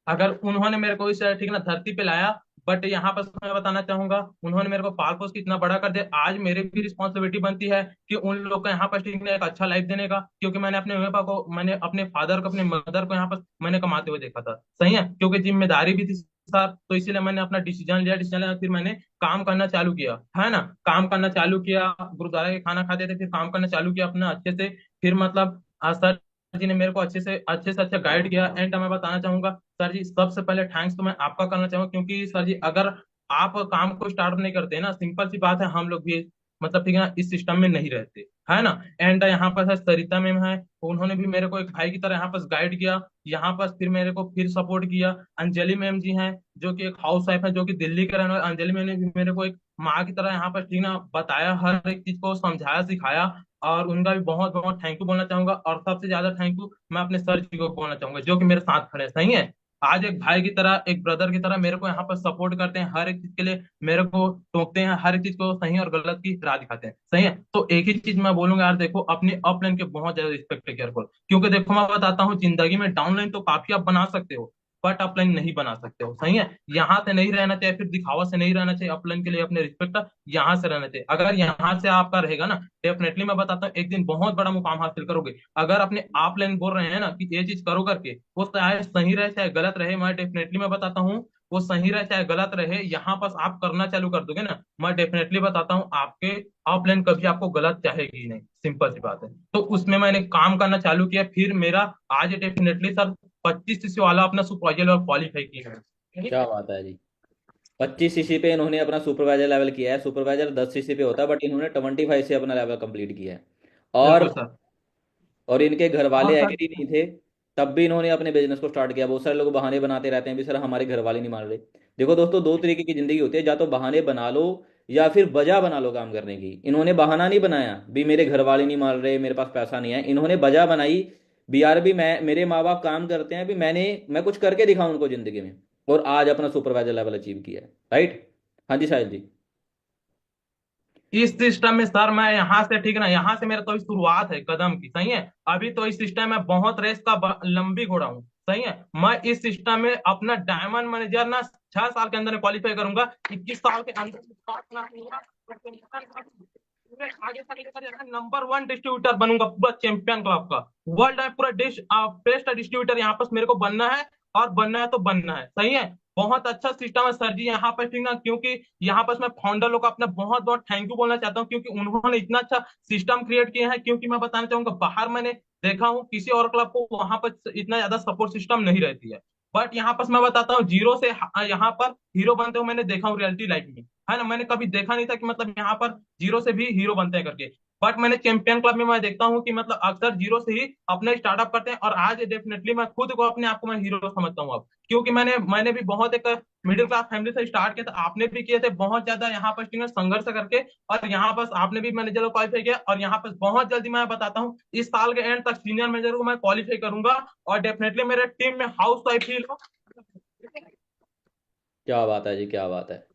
Speaker 4: अगर उन्होंने मेरे को इस ठीक ना धरती पे लाया, बट यहाँ पर मैं बताना चाहूंगा उन्होंने मेरे को पाल पोस के इतना बड़ा कर दिया, आज मेरे भी रिस्पॉन्सिबिलिटी बनती है कि उन लोग को यहाँ पर ठीक ना एक अच्छा लाइफ देने का, क्योंकि मैंने अपने मम्मी पापा को, मैंने अपने फादर को, अपने मदर को यहाँ पर मैंने कमाते हुए देखा था, सही है। क्योंकि जिम्मेदारी भी थी साथ, तो इसीलिए मैंने अपना डिसीजन लिया, फिर मैंने काम करना चालू किया, है ना। काम करना चालू किया, गुरुद्वारा के खाना खाते थे, फिर काम करना चालू किया अपना अच्छे से। फिर मतलब सर जी ने मेरे को अच्छे से अच्छा गाइड किया। एंड मैं बताना चाहूंगा सर जी, सबसे पहले थैंक्स तो मैं आपका करना चाहूंगा, क्योंकि सर जी अगर आप काम को स्टार्ट नहीं करते ना, सिंपल सी बात है, हम लोग भी मतलब ठीक है ना इस सिस्टम में नहीं रहते, है ना। एंड यहाँ पर सर सरिता मैम है, तो उन्होंने भी मेरे को एक भाई की तरह यहाँ पर गाइड किया, यहाँ पर फिर मेरे को फिर सपोर्ट किया। अंजलि मैम जी हैं, जो कि एक हाउस वाइफ है, जो कि दिल्ली के रहने वाले। अंजलि मैम ने भी मेरे को एक माँ की तरह यहाँ पर ठीक ना बताया, हर एक चीज को समझाया सिखाया, और उनका भी बहुत बहुत थैंक यू बोलना चाहूंगा। और सबसे ज्यादा थैंक यू मैं अपने सर जी को बोलना चाहूंगा, जो कि मेरे साथ खड़े हैं, सही है। आज एक भाई की तरह, एक ब्रदर की तरह मेरे को यहाँ पर सपोर्ट करते हैं, हर एक चीज के लिए मेरे को टोकते हैं, हर एक चीज को सही और गलत की राह दिखाते हैं, सही है। तो एक ही चीज मैं बोलूंगा यार, देखो अपने अपलाइन के बहुत ज्यादा रिस्पेक्ट केयर करो, क्योंकि देखो मैं बताता हूँ जिंदगी में डाउनलाइन तो काफी आप बना सकते हो, बट अपलाइन नहीं बना सकते हो, सही है। यहाँ से नहीं रहना चाहिए, फिर दिखावा से नहीं रहना चाहिए, अपलाइन के लिए अपने रिस्पेक्ट यहाँ से रहना चाहिए। अगर यहाँ से आपका रहेगा ना, डेफिनेटली मैं बताता हूँ एक दिन बहुत बड़ा मुकाम हासिल करोगे। अगर अपने आप लाइन बोल रहे हैं ना कि ये चीज करो करके, वो चाहे सही रहे चाहे गलत रहे, मैं डेफिनेटली मैं बताता हूँ वो सही रहे चाहे गलत रहे, यहाँ पास आप करना चालू कर दोगे ना, मैं डेफिनेटली बताता हूँ आपके ऑफलाइन कभी आपको गलत चाहेगी ही नहीं, सिंपल सी बात है। तो उसमें मैंने काम करना चालू किया, फिर मेरा आज डेफिनेटली सर 25 CC वाला अपना सुपरवाइजर लेवल क्वालिफाई किया है।
Speaker 1: क्या बात है जी। 25 सीसी पे इन्होंने अपना सुपरवाइजर लेवल किया है। सुपरवाइजर 10 सीसी पे होता है, बट इन्होंने 25 से अपना लेवल कंप्लीट किया है। और
Speaker 4: बिल्कुल सर।
Speaker 1: और इनके घर
Speaker 4: और
Speaker 1: वाले
Speaker 4: सर
Speaker 1: एग्री नहीं थे, तब भी इन्होंने अपने बिजनेस को स्टार्ट किया। बहुत सारे लोग बहाने बनाते रहते हैं भी सर हमारे घर वाले नहीं मान रहे। देखो दोस्तों, दो तरीके की जिंदगी होती है, या तो बहाने बना लो या फिर वजह बना लो काम करने की। इन्होंने बहाना नहीं बनाया भी मेरे घर वाले नहीं मान रहे, मेरे पास पैसा नहीं है। इन्होंने वजह बनाई भी यार भी मैं, मेरे माँ बाप काम करते हैं भी, मैं कुछ करके दिखाऊं उनको जिंदगी में। और आज अपना सुपरवाइजर लेवल अचीव किया है, राइट। हाँ जी साहिल जी।
Speaker 4: इस सिस्टम में सर मैं यहाँ से ठीक ना, यहाँ से मेरा तो अभी शुरुआत है कदम की, सही है। अभी तो इस सिस्टम में बहुत रेस का लंबी घोड़ा हूँ, सही है। मैं इस सिस्टम में अपना डायमंड मैनेजर ना 6 साल के अंदर क्वालिफाई करूंगा, 21 साल के अंदर पूरे आगे तक लेकर जाकर नंबर 1 डिस्ट्रीब्यूटर बनूंगा पूरा चैंपियन क्लब का, वर्ल्ड में पूरा डिश बेस्ट डिस्ट्रीब्यूटर यहाँ पर मेरे को बनना है। और बनना है तो बनना है। सही है, बहुत अच्छा सिस्टम है सर जी यहाँ पर, ठीक ना। क्योंकि यहाँ पर मैं फाउंडर लोग का अपना बहुत बहुत थैंक यू बोलना चाहता हूँ, क्योंकि उन्होंने इतना अच्छा सिस्टम क्रिएट किया है। क्योंकि मैं बताना चाहूंगा, बाहर मैंने देखा हूँ किसी और क्लब को वहां पर इतना ज्यादा सपोर्ट सिस्टम नहीं रहती है, बट यहाँ पर मैं बताता हूँ जीरो से यहाँ पर हीरो बनते हुए मैंने देखा हूँ रियलिटी लाइफ में, है ना। मैंने कभी देखा नहीं था कि मतलब यहाँ पर जीरो से भी हीरो बनते हैं करके, बट मैंने चैंपियन क्लब में मैं देखता हूँ कि मतलब अक्सर जीरो से ही अपने स्टार्टअप करते हैं। और आज डेफिनेटली मैं खुद को अपने आप को मैं हीरो समझता हूँ अब, क्योंकि मैंने भी बहुत एक मिडिल क्लास फैमिली से स्टार्ट किया था, आपने भी किए थे बहुत ज्यादा यहाँ पर संघर्ष करके। और यहाँ पर आपने भी मैनेजर को क्वालिफाई किया, और यहाँ पर बहुत जल्दी मैं बताता हूँ इस साल के एंड तक सीनियर मैनेजर को मैं क्वालिफाई करूंगा, और डेफिनेटली मेरे टीम में हाउस वाइफ ही लोग।
Speaker 1: क्या बात है जी, क्या बात है।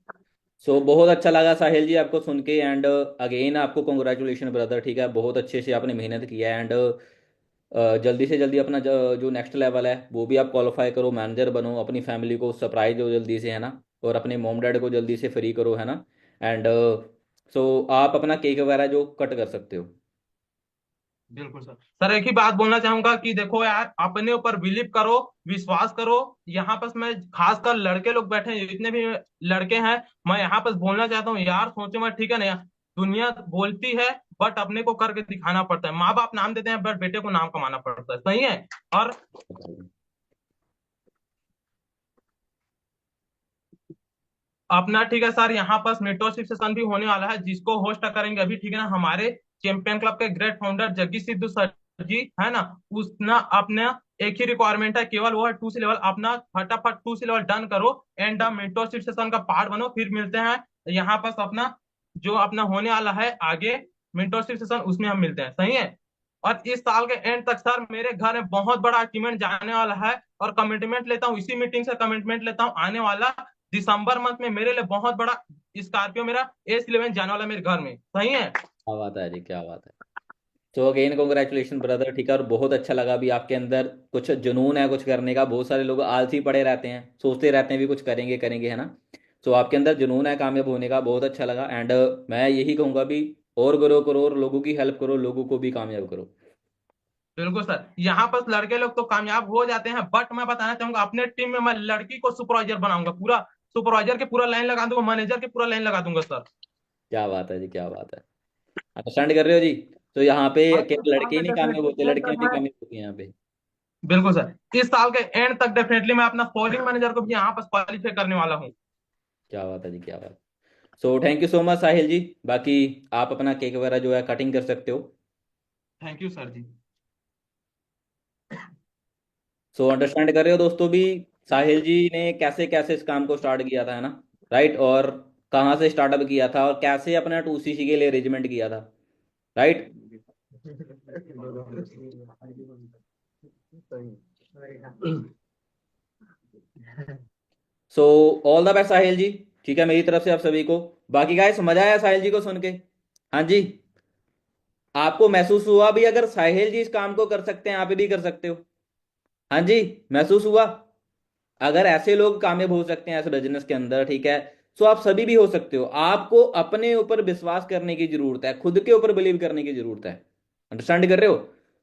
Speaker 1: सो बहुत अच्छा लगा साहिल जी आपको सुन के, एंड अगेन आपको कॉन्ग्रेचुलेशन ब्रदर, ठीक है, बहुत अच्छे से आपने मेहनत किया है। एंड जल्दी से जल्दी अपना जो नेक्स्ट लेवल है वो भी आप क्वालिफाई करो, मैनेजर बनो, अपनी फैमिली को सरप्राइज हो जल्दी से, है ना, और अपने मोम डैड को जल्दी से फ्री करो, है ना। एंड सो आप अपना केक वगैरह जो कट कर सकते हो।
Speaker 4: बिल्कुल सर। सर एक ही बात बोलना चाहूंगा कि देखो यार, अपने ऊपर बिलीव करो, विश्वास करो। यहाँ पर मैं खासकर लड़के लोग बैठे हैं, जितने भी लड़के हैं, मैं यहाँ पर बोलना चाहता हूँ यार, सोचो मत, ठीक है ना। दुनिया बोलती है, बट अपने को करके दिखाना पड़ता है। माँ बाप नाम देते हैं, बट बेटे को नाम कमाना पड़ता है। सही है। और अपना ठीक है सर, यहाँ पर मेंटोरशिप सेशन भी होने वाला है, जिसको होस्ट करेंगे अभी, ठीक है ना, हमारे चैंपियन क्लब के great founder Jaggi Sidhu sir ji, है ना। उसना अपना एक ही रिक्वायरमेंट है, केवल वो है 2 सी लेवल। अपना फटाफट 2 सी लेवल डन करो, एंड मेंटोरशिप सेशन का पार्ट बनो। फिर मिलते हैं यहाँ पर अपना जो अपना होने वाला है आगे मेंटोरशिप सेशन, उसमें हम मिलते हैं। सही है। और इस साल के एंड तक सर मेरे घर में बहुत बड़ा अचीवमेंट जाने वाला है, और कमिटमेंट लेता हूँ, इसी मीटिंग से कमिटमेंट लेता हूँ, आने वाला दिसंबर मंथ में मेरे लिए बहुत बड़ा स्कॉर्पियो मेरा S11 जाने वाला है मेरे घर में। सही है।
Speaker 1: क्या बात है जी, क्या बात है। सो अगेन कॉन्ग्रेचुलेशन ब्रदर, ठीक है, और बहुत अच्छा लगा अभी आपके अंदर कुछ जुनून है कुछ करने का। बहुत सारे लोग आलसी पड़े रहते हैं, सोचते रहते हैं भी कुछ करेंगे करेंगे, है ना। सो आपके अंदर जुनून है कामयाब होने का, बहुत अच्छा लगा। एंड मैं यही कहूंगा भी और ग्रो करो, और लोगों की हेल्प करो, लोगों को भी कामयाब करो।
Speaker 4: बिल्कुल सर, यहाँ पर लड़के लोग तो कामयाब हो जाते हैं, बट मैं बताना चाहूंगा अपने टीम में मैं लड़की को सुपरवाइजर बनाऊंगा, पूरा सुपरवाइजर के पूरा लाइन लगा दूंगा, मैनेजर के पूरा लाइन लगा दूंगा सर।
Speaker 1: क्या बात है जी, क्या बात है। अंडरस्टैंड कर रहे हो जी। तो यहाँ पे
Speaker 4: और इस
Speaker 1: केवल
Speaker 4: साल
Speaker 1: लड़के ही
Speaker 4: के
Speaker 1: नहीं कामयाब होते,
Speaker 4: डेफिनेटली एंड
Speaker 1: लड़कियां
Speaker 4: तक
Speaker 1: भी
Speaker 4: मैं,
Speaker 1: कामयाब होती हैं यहाँ पे।
Speaker 4: बिल्कुल सर, इस साल के एंड तक डेफिनेटली मैं अपना फॉलोइंग मैनेजर को भी यहाँ पर क्वालिफाई करने वाला हूँ।
Speaker 1: क्या बात है जी, क्या बात। So thank you so much Sahil ji. बाकी आप अपना केक वगैरह जो है कटिंग कर सकते हो।
Speaker 4: Thank you sir ji.
Speaker 1: So understand कर रहे हो दोस्तों भी, साहिल जी ने कैसे कैसे इस काम को स्टार्ट किया था, है ना, राइट, और कहाँ से स्टार्टअप किया था, और कैसे अपना 2CC के लिए अरेंजमेंट किया था, right. So all the best Sahil ji, ठीक है, मेरी तरफ से आप सभी को। बाकी गाइस मजा आया साहिल जी को सुन के। हाँ जी, आपको महसूस हुआ भी अगर साहिल जी इस काम को कर सकते हैं आप भी कर सकते हो। हाँ जी, महसूस हुआ अगर ऐसे लोग कामयाब हो सकते हैं ऐसे बिजनेस के अंदर, ठीक है, तो आप सभी भी हो सकते हो। आपको अपने ऊपर विश्वास करने की जरूरत है, खुद के ऊपर बिलीव करने की जरूरत है। अंडरस्टैंड कर रहे हो।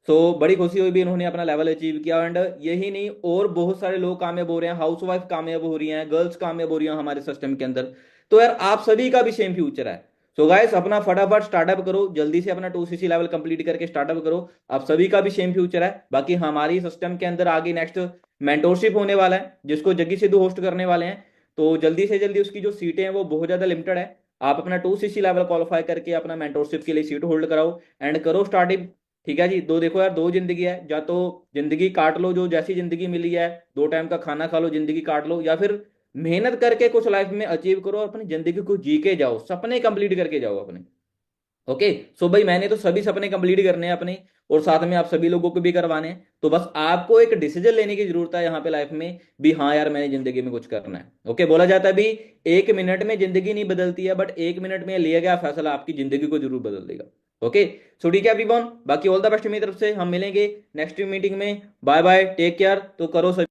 Speaker 1: सो बड़ी खुशी हुई भी इन्होंने अपना लेवल अचीव किया। एंड यही नहीं, और बहुत सारे लोग कामयाब हो रहे हैं, हाउस वाइफ कामयाब हो रही हैं, गर्ल्स कामयाब हो रही हैं हमारे सिस्टम के अंदर। तो यार आप सभी का भी सेम फ्यूचर है। सो गाइस अपना फटाफट स्टार्टअप करो, जल्दी से अपना 2CC लेवल कंप्लीट करके स्टार्टअप करो। आप सभी का भी सेम फ्यूचर है। बाकी हमारी सिस्टम के अंदर आगे नेक्स्ट मेंटोरशिप होने वाला है, जिसको जग्गी सिद्धू होस्ट करने वाले हैं। तो जल्दी से जल्दी उसकी जो सीटें हैं वो बहुत ज्यादा लिमिटेड है। आप अपना 2CC लेवल क्वालिफाई करके अपना मेंटोरशिप के लिए सीट होल्ड कराओ एंड करो स्टार्टिंग। ठीक है जी। दो देखो यार, दो जिंदगी है, या तो जिंदगी काट लो, जो जैसी जिंदगी मिली है, 2 टाइम का खाना खा लो, जिंदगी काट लो, या फिर मेहनत करके कुछ लाइफ में अचीव करो और अपनी जिंदगी को जी के जाओ, सपने कंप्लीट करके जाओ अपने। ओके। सो भाई मैंने तो सभी सपने कंप्लीट करने हैं अपने, और साथ में आप सभी लोगों को भी करवाने हैं। तो बस आपको एक डिसीजन लेने की जरूरत है यहाँ पे लाइफ में भी, हाँ यार मैंने जिंदगी में कुछ करना है। ओके, बोला जाता है भी 1 मिनट में जिंदगी नहीं बदलती है, बट 1 मिनट में लिया गया फैसला आपकी जिंदगी को जरूर बदल देगा। ओके। सो ठीक है एवरीवन, बाकी ऑल द बेस्ट मेरी तरफ से, हम मिलेंगे नेक्स्ट मीटिंग में। Bye bye, take care. तो करो सभी